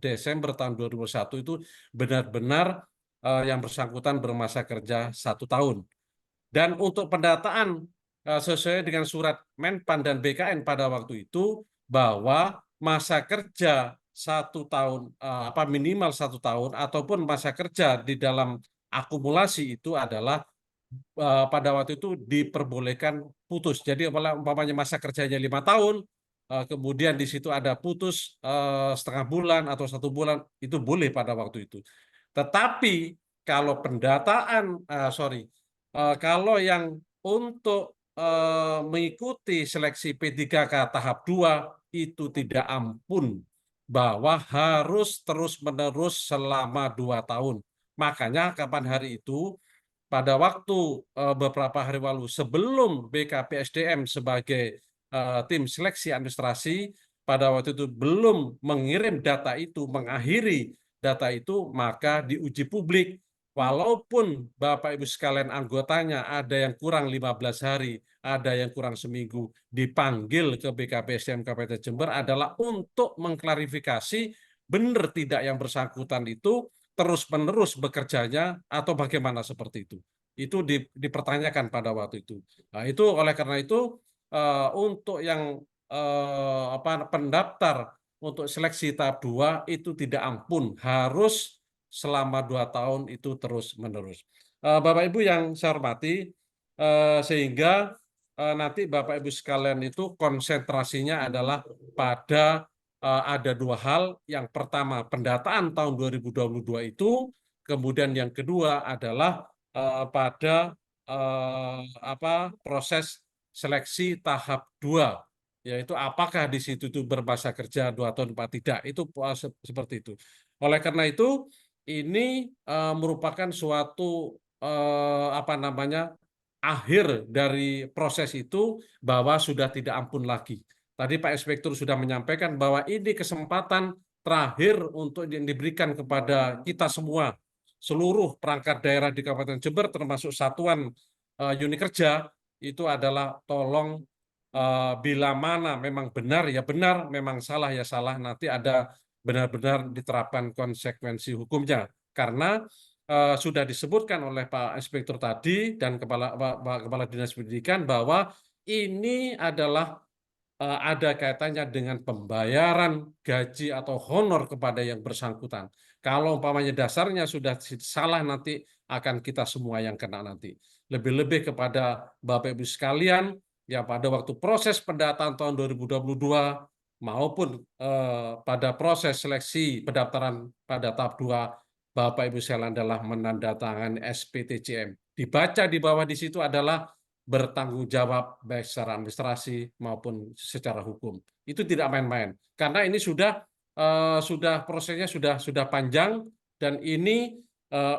Desember tahun 2021 itu benar-benar yang bersangkutan bermasa kerja 1 tahun. Dan untuk pendataan sesuai dengan surat Menpan dan BKN pada waktu itu, bahwa masa kerja 1 tahun, minimal 1 tahun, ataupun masa kerja di dalam akumulasi itu adalah pada waktu itu diperbolehkan putus. Jadi umpamanya masa kerjanya 5 tahun, kemudian di situ ada putus setengah bulan atau 1 bulan, itu boleh pada waktu itu. Tetapi kalau pendataan, kalau yang untuk mengikuti seleksi P3K tahap 2 itu tidak ampun, bahwa harus terus-menerus selama 2 tahun. Makanya kapan hari itu, pada waktu beberapa hari lalu sebelum BKPSDM sebagai tim seleksi administrasi, pada waktu itu belum mengirim data itu, mengakhiri data itu, maka diuji publik walaupun Bapak Ibu sekalian anggotanya ada yang kurang 15 hari, ada yang kurang seminggu, dipanggil ke BKPSDM Kabupaten Jember adalah untuk mengklarifikasi benar tidak yang bersangkutan itu terus-menerus bekerjanya atau bagaimana seperti itu. Itu dipertanyakan pada waktu itu. Nah, itu oleh karena itu untuk yang pendaftar untuk seleksi tahap 2 itu tidak ampun, harus selama 2 tahun itu terus-menerus. Bapak Ibu yang saya hormati, sehingga nanti Bapak Ibu sekalian itu konsentrasinya adalah pada ada 2 hal. Yang pertama, pendataan tahun 2022 itu, kemudian yang kedua adalah pada proses seleksi tahap 2, yaitu apakah di situ itu berbahasa kerja 2 tahun apa tidak, itu seperti itu. Oleh karena itu ini merupakan suatu akhir dari proses itu, bahwa sudah tidak ampun lagi. Tadi Pak Inspektur sudah menyampaikan bahwa ini kesempatan terakhir untuk yang diberikan kepada kita semua, seluruh perangkat daerah di Kabupaten Jember termasuk satuan unit kerja, itu adalah tolong bila mana memang benar ya benar, memang salah ya salah, nanti ada benar-benar diterapkan konsekuensi hukumnya. Karena sudah disebutkan oleh Pak Inspektur tadi dan Kepala Dinas Pendidikan bahwa ini adalah ada kaitannya dengan pembayaran gaji atau honor kepada yang bersangkutan. Kalau umpamanya dasarnya sudah salah, nanti akan kita semua yang kena nanti. Lebih-lebih kepada Bapak Ibu sekalian, ya pada waktu proses pendataan tahun 2022 maupun pada proses seleksi pendaftaran pada tahap 2, Bapak Ibu sekalian adalah menandatangani SPTCM. Dibaca di bawah di situ adalah bertanggung jawab baik secara administrasi maupun secara hukum. Itu tidak main-main. Karena ini sudah prosesnya sudah panjang, dan ini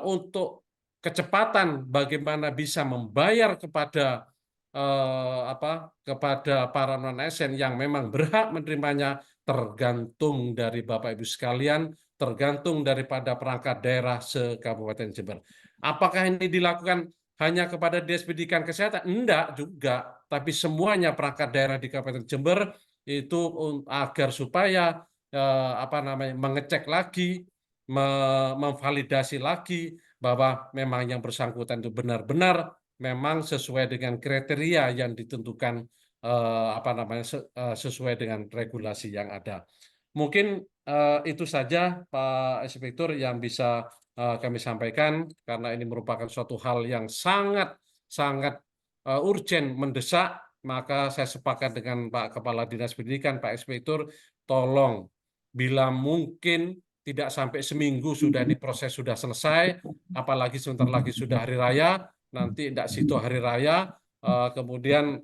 untuk kecepatan bagaimana bisa membayar kepada kepada para non-ASN yang memang berhak menerimanya, tergantung dari Bapak Ibu sekalian, tergantung daripada perangkat daerah se-Kabupaten Jember. Apakah ini dilakukan hanya kepada Dinas Pendidikan Kesehatan? Enggak juga, tapi semuanya perangkat daerah di Kabupaten Jember itu agar supaya mengecek lagi, memvalidasi lagi bahwa memang yang bersangkutan itu benar-benar memang sesuai dengan kriteria yang ditentukan sesuai dengan regulasi yang ada. Mungkin itu saja Pak Inspektur yang bisa kami sampaikan, karena ini merupakan suatu hal yang sangat urgent, mendesak. Maka saya sepakat dengan Pak Kepala Dinas Pendidikan, Pak Inspektur, tolong bila mungkin tidak sampai seminggu sudah diproses, sudah selesai, apalagi sebentar lagi sudah hari raya, nanti tidak situ hari raya, kemudian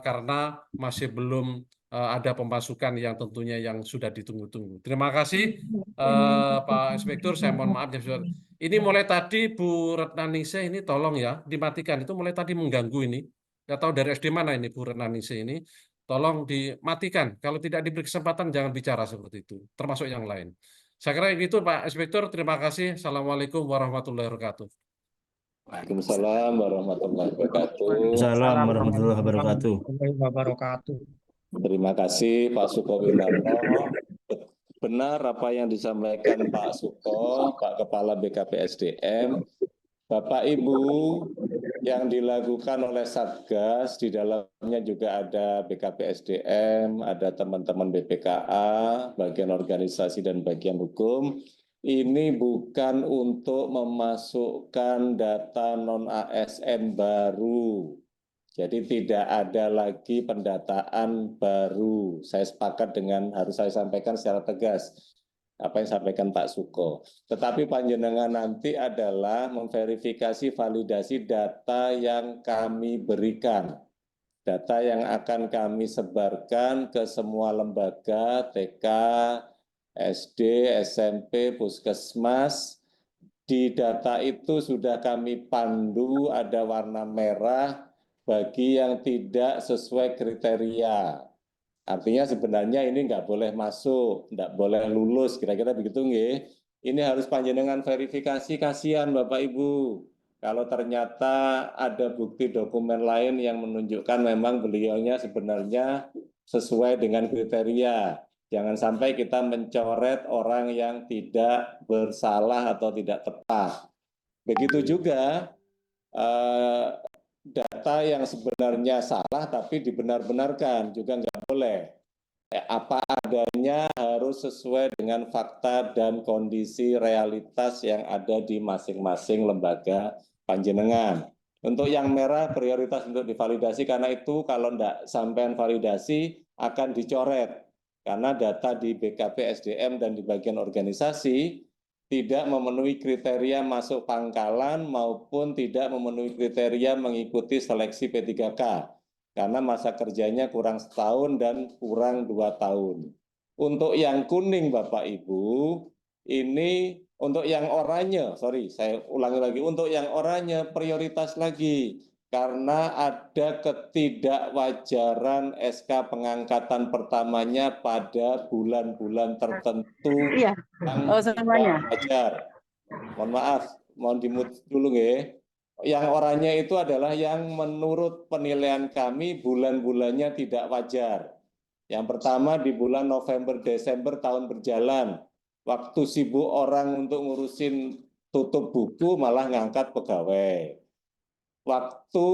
karena masih belum ada pemasukan yang tentunya yang sudah ditunggu-tunggu. Terima kasih Pak Inspektur, saya mohon maaf. Ini mulai tadi Bu Retnaningsih ini tolong ya dimatikan, itu mulai tadi mengganggu ini. Nggak tahu dari SD mana ini Bu Retnaningsih ini, tolong dimatikan. Kalau tidak diberi kesempatan jangan bicara seperti itu, termasuk yang lain. Saya kira itu Pak Inspektur, terima kasih. Assalamualaikum warahmatullahi wabarakatuh. Waalaikumsalam warahmatullahi wabarakatuh. Assalamualaikum warahmatullahi wabarakatuh. Terima kasih Pak Suko Winarno. Benar apa yang disampaikan Pak Suko, Pak Kepala BKPSDM. Bapak Ibu, yang dilakukan oleh Satgas, di dalamnya juga ada BKPSDM, ada teman-teman BPKA, bagian organisasi dan bagian hukum. Ini bukan untuk memasukkan data non-ASN baru. Jadi tidak ada lagi pendataan baru. Saya sepakat dengan harus saya sampaikan secara tegas apa yang disampaikan Pak Suko. Tetapi panjenengan nanti adalah memverifikasi validasi data yang kami berikan. Data yang akan kami sebarkan ke semua lembaga, TK, SD, SMP, Puskesmas. Di data itu sudah kami pandu, ada warna merah bagi yang tidak sesuai kriteria. Artinya sebenarnya ini nggak boleh masuk, nggak boleh lulus, kira-kira begitu nggih. Ini harus panjenengan verifikasi, kasihan Bapak Ibu. Kalau ternyata ada bukti dokumen lain yang menunjukkan memang beliaunya sebenarnya sesuai dengan kriteria. Jangan sampai kita mencoret orang yang tidak bersalah atau tidak tepat. Begitu juga data yang sebenarnya salah tapi dibenar-benarkan juga nggak boleh. Apa adanya harus sesuai dengan fakta dan kondisi realitas yang ada di masing-masing lembaga panjenengan. Untuk yang merah prioritas untuk divalidasi karena itu kalau tidak sampai validasi akan dicoret karena data di BKP SDM dan di bagian organisasi tidak memenuhi kriteria masuk pangkalan maupun tidak memenuhi kriteria mengikuti seleksi P3K karena masa kerjanya kurang setahun dan kurang 2 tahun. Untuk yang kuning Bapak Ibu, ini untuk yang oranye, sorry saya ulangi lagi, untuk yang oranye prioritas lagi karena ada ketidakwajaran SK pengangkatan pertamanya pada bulan-bulan tertentu Iya. yang Oh, tidak semuanya. wajar. Mohon maaf, mohon dimut dulu ya. Yang oranye itu adalah yang menurut penilaian kami bulan-bulannya tidak wajar. Yang pertama di bulan November, Desember tahun berjalan. Waktu sibuk orang untuk ngurusin tutup buku malah ngangkat pegawai. Waktu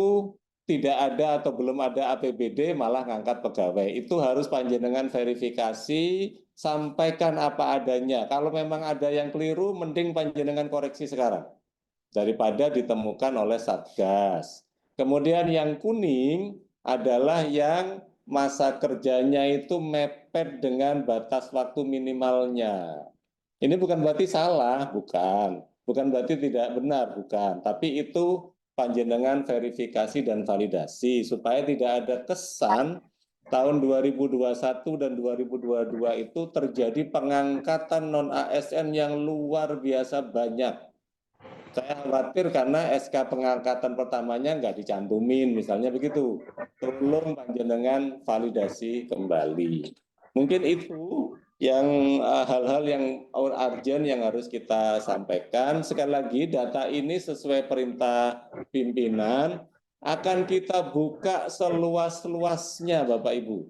tidak ada atau belum ada APBD malah ngangkat pegawai. Itu harus panjenengan verifikasi, sampaikan apa adanya. Kalau memang ada yang keliru, mending panjenengan koreksi sekarang daripada ditemukan oleh Satgas. Kemudian yang kuning adalah yang masa kerjanya itu mepet dengan batas waktu minimalnya. Ini bukan berarti salah, bukan. Bukan berarti tidak benar, bukan. Tapi itu panjenengan verifikasi dan validasi supaya tidak ada kesan tahun 2021 dan 2022 itu terjadi pengangkatan non-ASN yang luar biasa banyak. Saya khawatir karena SK pengangkatan pertamanya nggak dicantumin, misalnya begitu. Tolong panjenengan validasi kembali. Mungkin itu yang hal-hal yang urgent yang harus kita sampaikan. Sekali lagi, data ini sesuai perintah pimpinan akan kita buka seluas-luasnya, Bapak Ibu,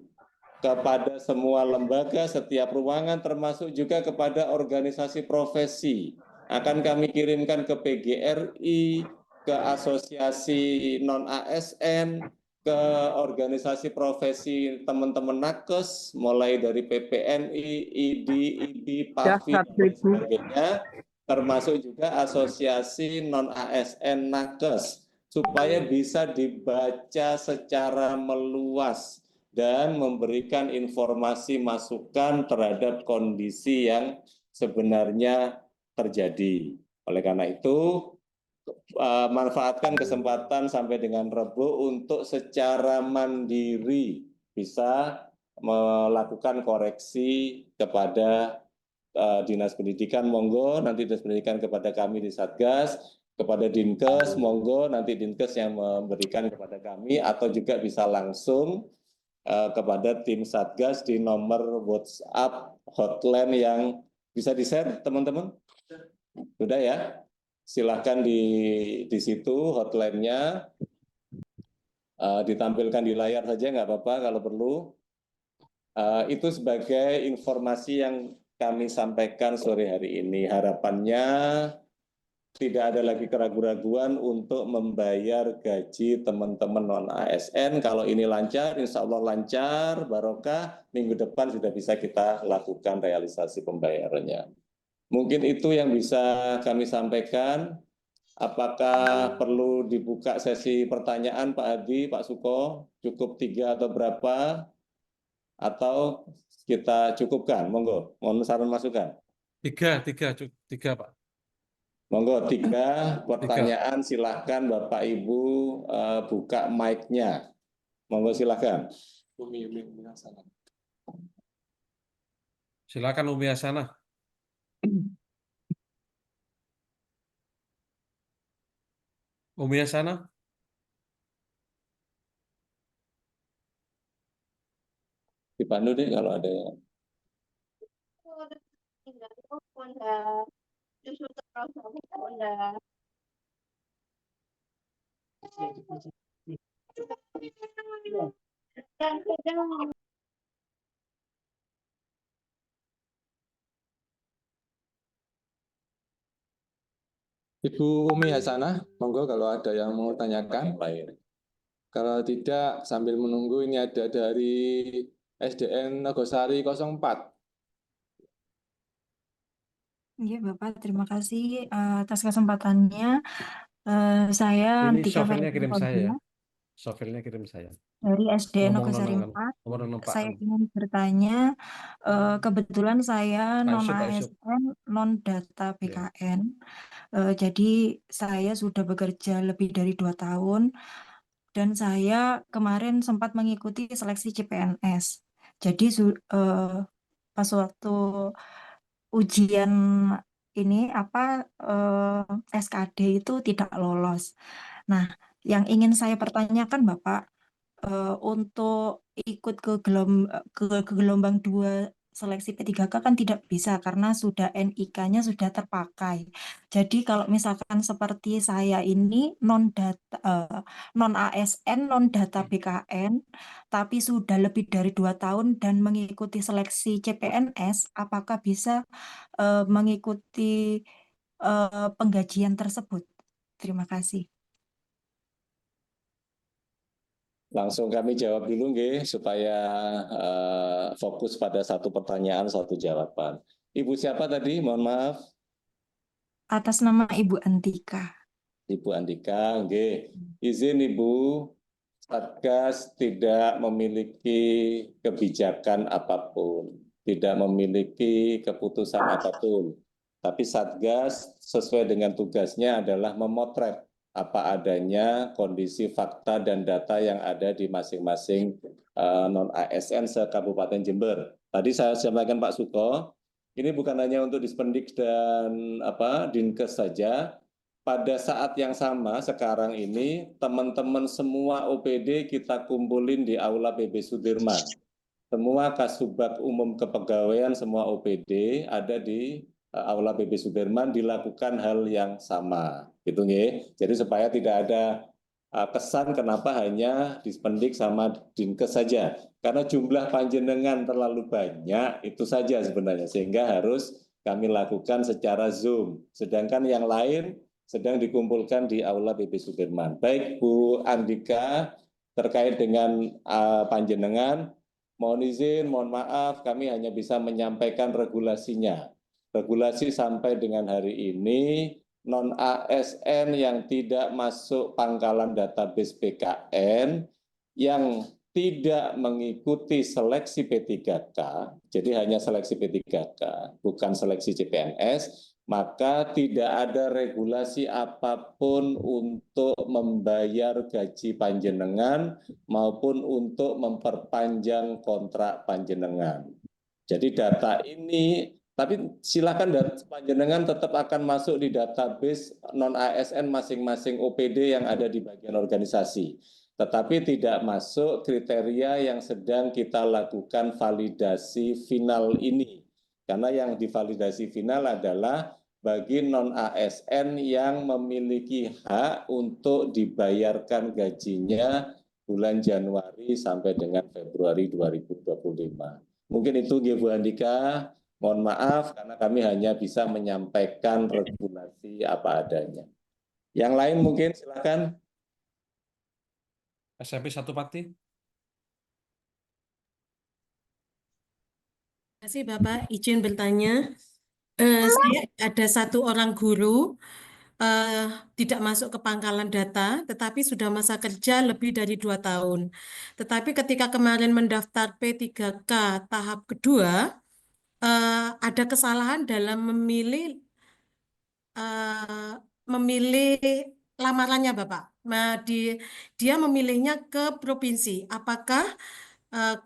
kepada semua lembaga, setiap ruangan, termasuk juga kepada organisasi profesi. Akan kami kirimkan ke PGRI, ke asosiasi non-ASN, ke organisasi profesi teman-teman nakes, mulai dari PPNI, ID, IBI, PAVI, dan lain sebagainya, termasuk juga asosiasi non-ASN nakes, supaya bisa dibaca secara meluas dan memberikan informasi masukan terhadap kondisi yang sebenarnya terjadi. Oleh karena itu, manfaatkan kesempatan sampai dengan Rabu untuk secara mandiri bisa melakukan koreksi kepada Dinas Pendidikan, monggo nanti Dinas Pendidikan kepada kami di Satgas, kepada Dinkes, monggo nanti Dinkes yang memberikan kepada kami, atau juga bisa langsung kepada tim Satgas di nomor WhatsApp hotline yang bisa di-share teman-teman. Sudah ya? Silahkan di situ hotline-nya ditampilkan di layar saja nggak apa-apa kalau perlu. Itu sebagai informasi yang kami sampaikan sore hari ini. Harapannya tidak ada lagi keraguan-raguan untuk membayar gaji teman-teman non-ASN. Kalau ini lancar, insya Allah lancar, barokah, minggu depan sudah bisa kita lakukan realisasi pembayarannya. Mungkin itu yang bisa kami sampaikan. Apakah perlu dibuka sesi pertanyaan Pak Hadi, Pak Suko? Cukup 3 atau berapa? Atau kita cukupkan? Monggo, mohon saran masukan. Tiga, Pak. Monggo, 3 pertanyaan, silahkan Bapak Ibu buka mic-nya. Monggo silahkan. Silakan Umi Hasanah. Umi Hasanah. Dipandu deh kalau ada yang. Ibu Umi Hasanah, monggo kalau ada yang mau tanyakan. Baik. Kalau tidak, sambil menunggu ini ada dari SDN Nogosari 04. Iya, Bapak, terima kasih atas kesempatannya. Saya Ini Antika sovelnya Feritri kirim saya ya. Fauzia Sovelnya kirim saya. dari SDN Ngomong Nogosari nonongan. 4. Ngomong Pak Saya ingin bertanya, kebetulan saya non Yusuf, Pak Yusuf. ASN, non data Ya. BKN. Jadi saya sudah bekerja lebih dari 2 tahun dan saya kemarin sempat mengikuti seleksi CPNS. Jadi pas waktu ujian ini SKD itu tidak lolos. Nah, yang ingin saya pertanyakan Bapak, untuk ikut ke gelombang 2 seleksi P3K kan tidak bisa karena sudah NIK-nya sudah terpakai. Jadi kalau misalkan seperti saya ini non ASN, non data BKN, tapi sudah lebih dari 2 tahun dan mengikuti seleksi CPNS, apakah bisa mengikuti penggajian tersebut? Terima kasih. Langsung kami jawab dulu nggih, supaya fokus pada satu pertanyaan, satu jawaban. Ibu siapa tadi? Mohon maaf. Atas nama Ibu Antika. Ibu Andika, nggih. Izin Ibu, Satgas tidak memiliki kebijakan apapun, tidak memiliki keputusan apapun. Tapi Satgas sesuai dengan tugasnya adalah memotret apa adanya kondisi fakta dan data yang ada di masing-masing non-ASN se-Kabupaten Jember. Tadi saya sampaikan Pak Suko, ini bukan hanya untuk Dispendik dan Dinkes saja. Pada saat yang sama sekarang ini teman-teman semua OPD kita kumpulin di Aula PB Sudirman. Semua Kasubag Umum Kepegawaian semua OPD ada di Aula PB Sudirman, dilakukan hal yang sama. Gitu nggih. Jadi supaya tidak ada kesan kenapa hanya Dispendik sama Dinkes saja. Karena jumlah panjenengan terlalu banyak itu saja sebenarnya, sehingga harus kami lakukan secara Zoom. Sedangkan yang lain sedang dikumpulkan di Aula PB Sudirman. Baik Bu Andika, terkait dengan panjenengan, mohon izin, mohon maaf, kami hanya bisa menyampaikan regulasinya. Regulasi sampai dengan hari ini, non-ASN yang tidak masuk pangkalan database BKN, yang tidak mengikuti seleksi P3K, jadi hanya seleksi P3K, bukan seleksi CPNS, maka tidak ada regulasi apapun untuk membayar gaji panjenengan maupun untuk memperpanjang kontrak panjenengan. Jadi data ini, tapi silakan data panjenengan tetap akan masuk di database non-ASN masing-masing OPD yang ada di bagian organisasi. Tetapi tidak masuk kriteria yang sedang kita lakukan validasi final ini. Karena yang divalidasi final adalah bagi non-ASN yang memiliki hak untuk dibayarkan gajinya bulan Januari sampai dengan Februari 2025. Mungkin itu Bu Andika, mohon maaf karena kami hanya bisa menyampaikan regulasi apa adanya. Yang lain mungkin silakan. SMP 1 Pati. Terima kasih Bapak, izin bertanya. Saya ada 1 orang guru tidak masuk ke pangkalan data, tetapi sudah masa kerja lebih dari 2 tahun. Tetapi ketika kemarin mendaftar P3K tahap kedua, ada kesalahan dalam memilih lamarannya Bapak. Dia memilihnya ke provinsi. Apakah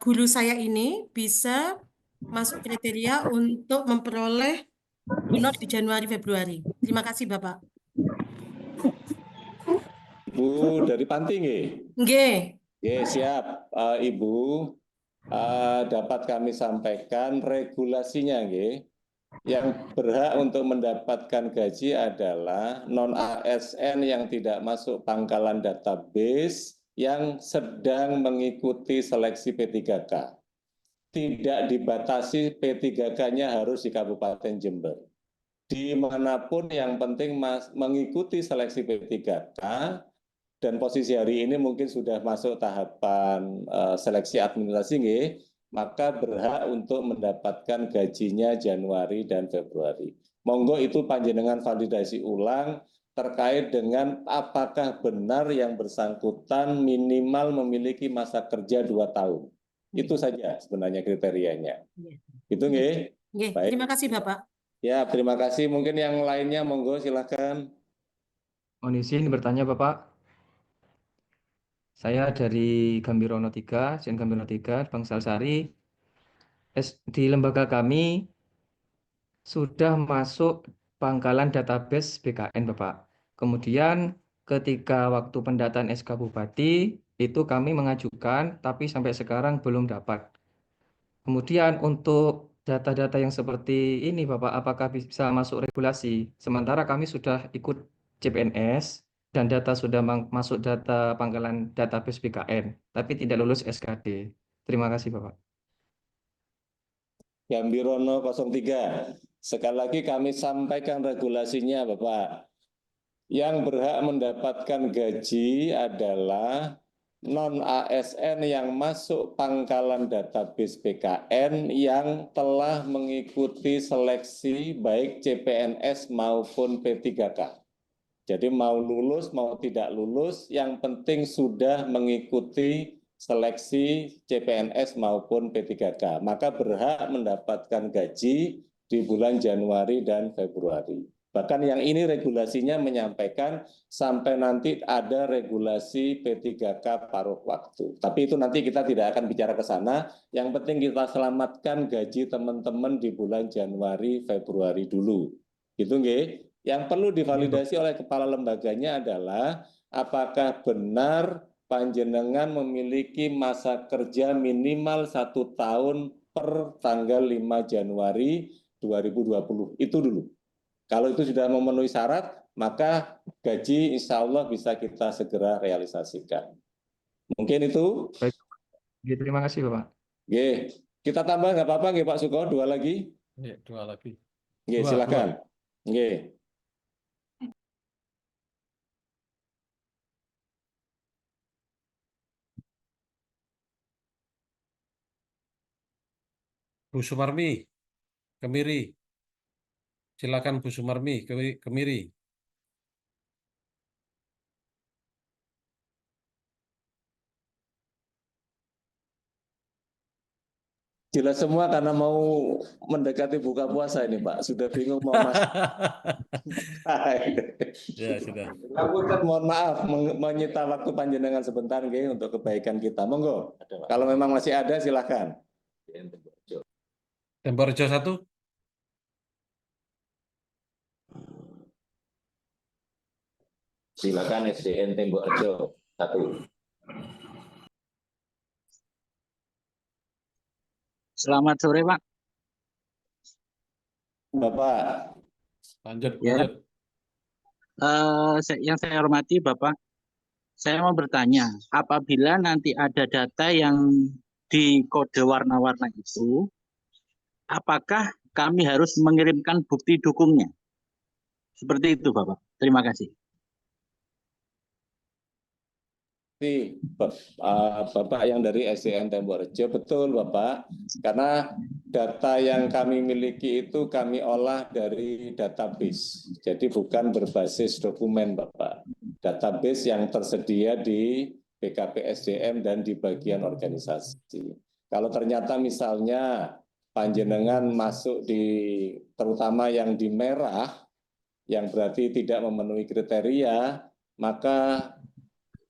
guru saya ini bisa masuk kriteria untuk memperoleh honor di Januari Februari? Terima kasih Bapak. Bu dari Panti nggih? Nggih. Nggih, siap. Ibu dapat kami sampaikan regulasinya nggih. Yang berhak untuk mendapatkan gaji adalah non-ASN yang tidak masuk pangkalan database yang sedang mengikuti seleksi P3K. Tidak dibatasi P3K-nya harus di Kabupaten Jember. Dimanapun yang penting mengikuti seleksi P3K, dan posisi hari ini mungkin sudah masuk tahapan seleksi administrasi, maka berhak untuk mendapatkan gajinya Januari dan Februari. Monggo itu panjenengan validasi ulang terkait dengan apakah benar yang bersangkutan minimal memiliki masa kerja 2 tahun. Itu saja sebenarnya kriterianya. Itu nggih. Baik. Terima kasih Bapak. Ya, terima kasih. Mungkin yang lainnya monggo silakan. Mohon izin bertanya Bapak. Saya dari Gambirono 3, Sen Gambirono 3, Bangsal Sari. Di lembaga kami sudah masuk pangkalan database BKN, Bapak. Kemudian ketika waktu pendataan SK Bupati, itu kami mengajukan, tapi sampai sekarang belum dapat. Kemudian untuk data-data yang seperti ini, Bapak, apakah bisa masuk regulasi? Sementara kami sudah ikut CPNS, dan data sudah masuk data pangkalan database BKN, tapi tidak lulus SKD. Terima kasih, Bapak. Gambirono 03. Sekali lagi kami sampaikan regulasinya, Bapak. Yang berhak mendapatkan gaji adalah non-ASN yang masuk pangkalan database BKN yang telah mengikuti seleksi baik CPNS maupun P3K. Jadi mau lulus, mau tidak lulus, yang penting sudah mengikuti seleksi CPNS maupun P3K. Maka berhak mendapatkan gaji di bulan Januari dan Februari. Bahkan yang ini regulasinya menyampaikan sampai nanti ada regulasi P3K paruh waktu. Tapi itu nanti kita tidak akan bicara ke sana. Yang penting kita selamatkan gaji teman-teman di bulan Januari, Februari dulu. Gitu nggih? Yang perlu divalidasi oleh kepala lembaganya adalah apakah benar panjenengan memiliki masa kerja minimal 1 tahun per tanggal 5 Januari 2020. Itu dulu. Kalau itu sudah memenuhi syarat, maka gaji insya Allah bisa kita segera realisasikan. Mungkin itu. Baik. Terima kasih, Bapak. Oke. Kita tambah nggak apa-apa nggih Pak Suko, 2 lagi? Ya, 2 lagi. Oke, silakan. Oke. Bu Sumarmi, Kemiri. Silakan Bu Sumarmi, Kemiri. Jelas semua karena mau mendekati buka puasa ini Pak. Sudah bingung mau masuk. Ya, sudah. Mohon maaf menyita waktu panjenengan sebentar nggih untuk kebaikan kita. Monggo. Kalau memang masih ada silakan. Temborejo 1. Silakan SDN Temborejo 1. Selamat sore, Pak. Bapak. Lanjut. Yang saya hormati, Bapak, saya mau bertanya, apabila nanti ada data yang di kode warna-warna itu, apakah kami harus mengirimkan bukti dukungnya? Seperti itu, Bapak. Terima kasih. Bapak yang dari SDN Temborejo, betul Bapak, karena data yang kami miliki itu kami olah dari database, jadi bukan berbasis dokumen Bapak, database yang tersedia di BKP SDM dan di bagian organisasi. Kalau ternyata misalnya panjenengan masuk di, terutama yang di merah, yang berarti tidak memenuhi kriteria, maka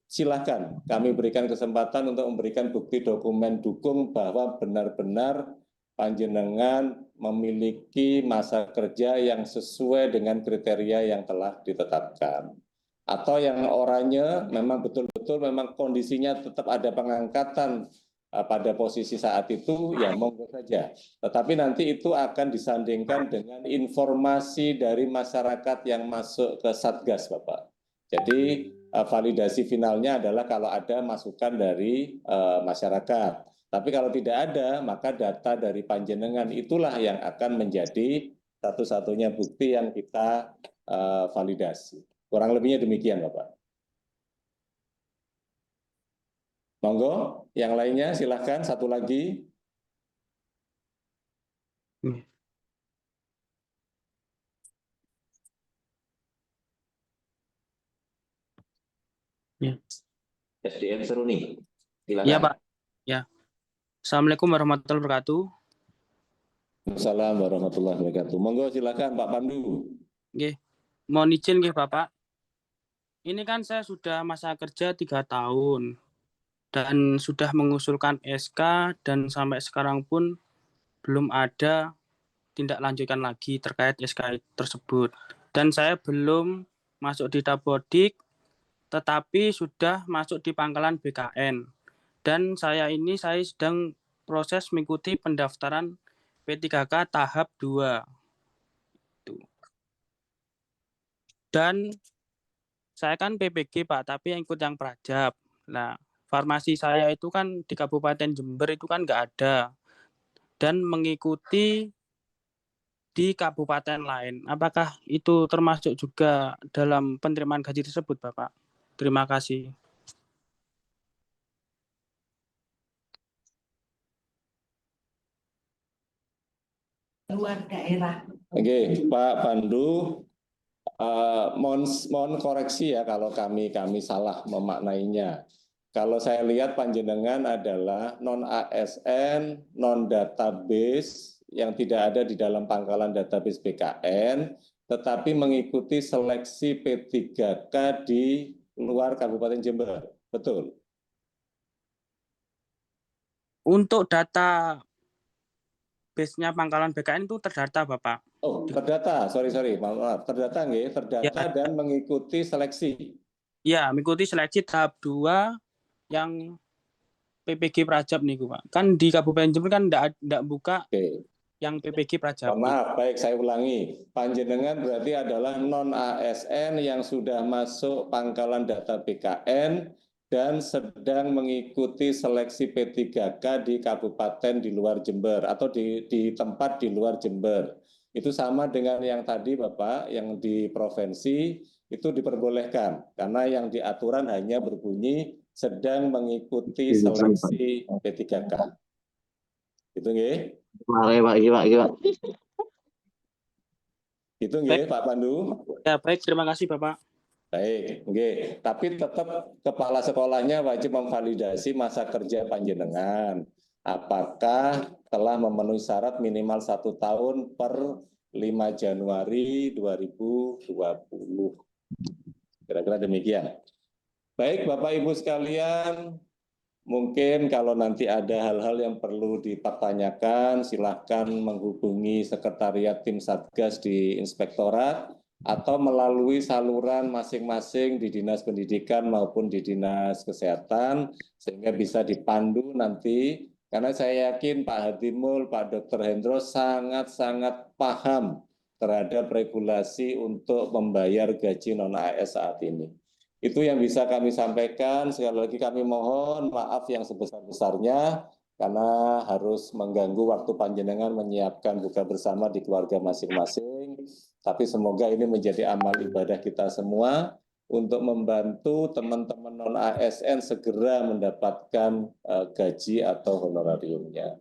silakan kami berikan kesempatan untuk memberikan bukti dokumen dukung bahwa benar-benar panjenengan memiliki masa kerja yang sesuai dengan kriteria yang telah ditetapkan. Atau yang oranye memang betul-betul memang kondisinya tetap ada pengangkatan pada posisi saat itu, ya monggo saja. Tetapi nanti itu akan disandingkan dengan informasi dari masyarakat yang masuk ke Satgas, Bapak. Jadi validasi finalnya adalah kalau ada masukan dari masyarakat. Tapi kalau tidak ada, maka data dari panjenengan itulah yang akan menjadi satu-satunya bukti yang kita validasi. Kurang lebihnya demikian, Bapak. Monggo, yang lainnya silahkan satu lagi. Ya. SDM Seruni, Ya, silakan. Pak. Ya. Assalamualaikum warahmatullahi wabarakatuh. Assalamualaikum warahmatullahi wabarakatuh. Monggo silakan Pak Pandu. Nggih. Mohon izin nggih, Bapak. Ini kan saya sudah masa kerja 3 tahun dan sudah mengusulkan SK dan sampai sekarang pun belum ada tindak lanjutkan lagi terkait SK tersebut. Dan saya belum masuk di Dapodik, tetapi sudah masuk di pangkalan BKN. Dan saya sedang proses mengikuti pendaftaran P3K tahap 2. Dan saya kan PPG, Pak, tapi yang ikut yang Prajab. Nah, farmasi saya itu kan di Kabupaten Jember itu kan nggak ada. Dan mengikuti di kabupaten lain. Apakah itu termasuk juga dalam penerimaan gaji tersebut, Bapak? Terima kasih. Luar daerah. Oke, Pak Pandu, mohon koreksi ya kalau kami salah memaknainya. Kalau saya lihat panjenengan adalah non ASN, non database yang tidak ada di dalam pangkalan database BKN, tetapi mengikuti seleksi P3K di luar Kabupaten Jember. Betul? Untuk data base-nya pangkalan BKN itu terdata, Bapak. Oh, terdata. Sorry. Maaf. Terdata nggih, terdata Ya. dan mengikuti seleksi. Ya, mengikuti seleksi tahap 2 yang PPG Prajab nih, Pak. Kan di Kabupaten Jember kan enggak buka yang PPG Prajab. Maaf, baik saya ulangi. Panjenengan berarti adalah non ASN yang sudah masuk pangkalan data BKN dan sedang mengikuti seleksi P3K di kabupaten di luar Jember atau di tempat di luar Jember. Itu sama dengan yang tadi Bapak, yang di provinsi itu diperbolehkan karena yang di aturan hanya berbunyi sedang mengikuti seleksi P3K. Itu nggih? Pak. Itu nggih Pak Pandu? Ya, baik, terima kasih Bapak. Baik, nggih. Tapi tetap kepala sekolahnya wajib memvalidasi masa kerja panjenengan. Apakah telah memenuhi syarat minimal 1 tahun per 5 Januari 2020. Kira-kira demikian. Baik, Bapak Ibu sekalian, mungkin kalau nanti ada hal-hal yang perlu dipertanyakan, silahkan menghubungi Sekretariat Tim Satgas di Inspektorat atau melalui saluran masing-masing di Dinas Pendidikan maupun di Dinas Kesehatan, sehingga bisa dipandu nanti, karena saya yakin Pak Hadimul, Pak Dr. Hendro sangat-sangat paham terhadap regulasi untuk membayar gaji non-AS saat ini. Itu yang bisa kami sampaikan. Sekali lagi kami mohon maaf yang sebesar-besarnya karena harus mengganggu waktu panjenengan menyiapkan buka bersama di keluarga masing-masing. Tapi semoga ini menjadi amal ibadah kita semua untuk membantu teman-teman non-ASN segera mendapatkan gaji atau honorariumnya.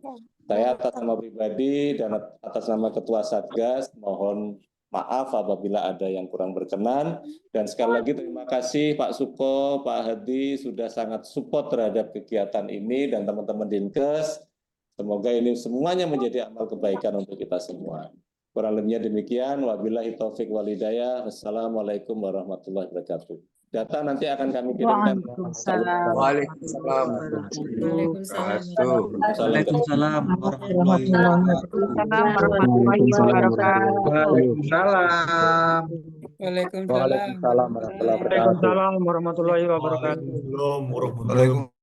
Saya atas nama pribadi dan atas nama Ketua Satgas mohon maaf apabila ada yang kurang berkenan. Dan sekali lagi terima kasih Pak Suko, Pak Hadi sudah sangat support terhadap kegiatan ini dan teman-teman Dinkes. Semoga ini semuanya menjadi amal kebaikan untuk kita semua. Kurang lebihnya demikian. Wabillahi taufik wal hidayah. Wassalamualaikum warahmatullahi wabarakatuh. Data nanti akan kami kirimkan. Waalaikumsalam. Waalaikumsalam warahmatullahi Waalaikumsalam. Waalaikumsalam warahmatullahi wabarakatuh. Waalaikumsalam warahmatullahi wabarakatuh.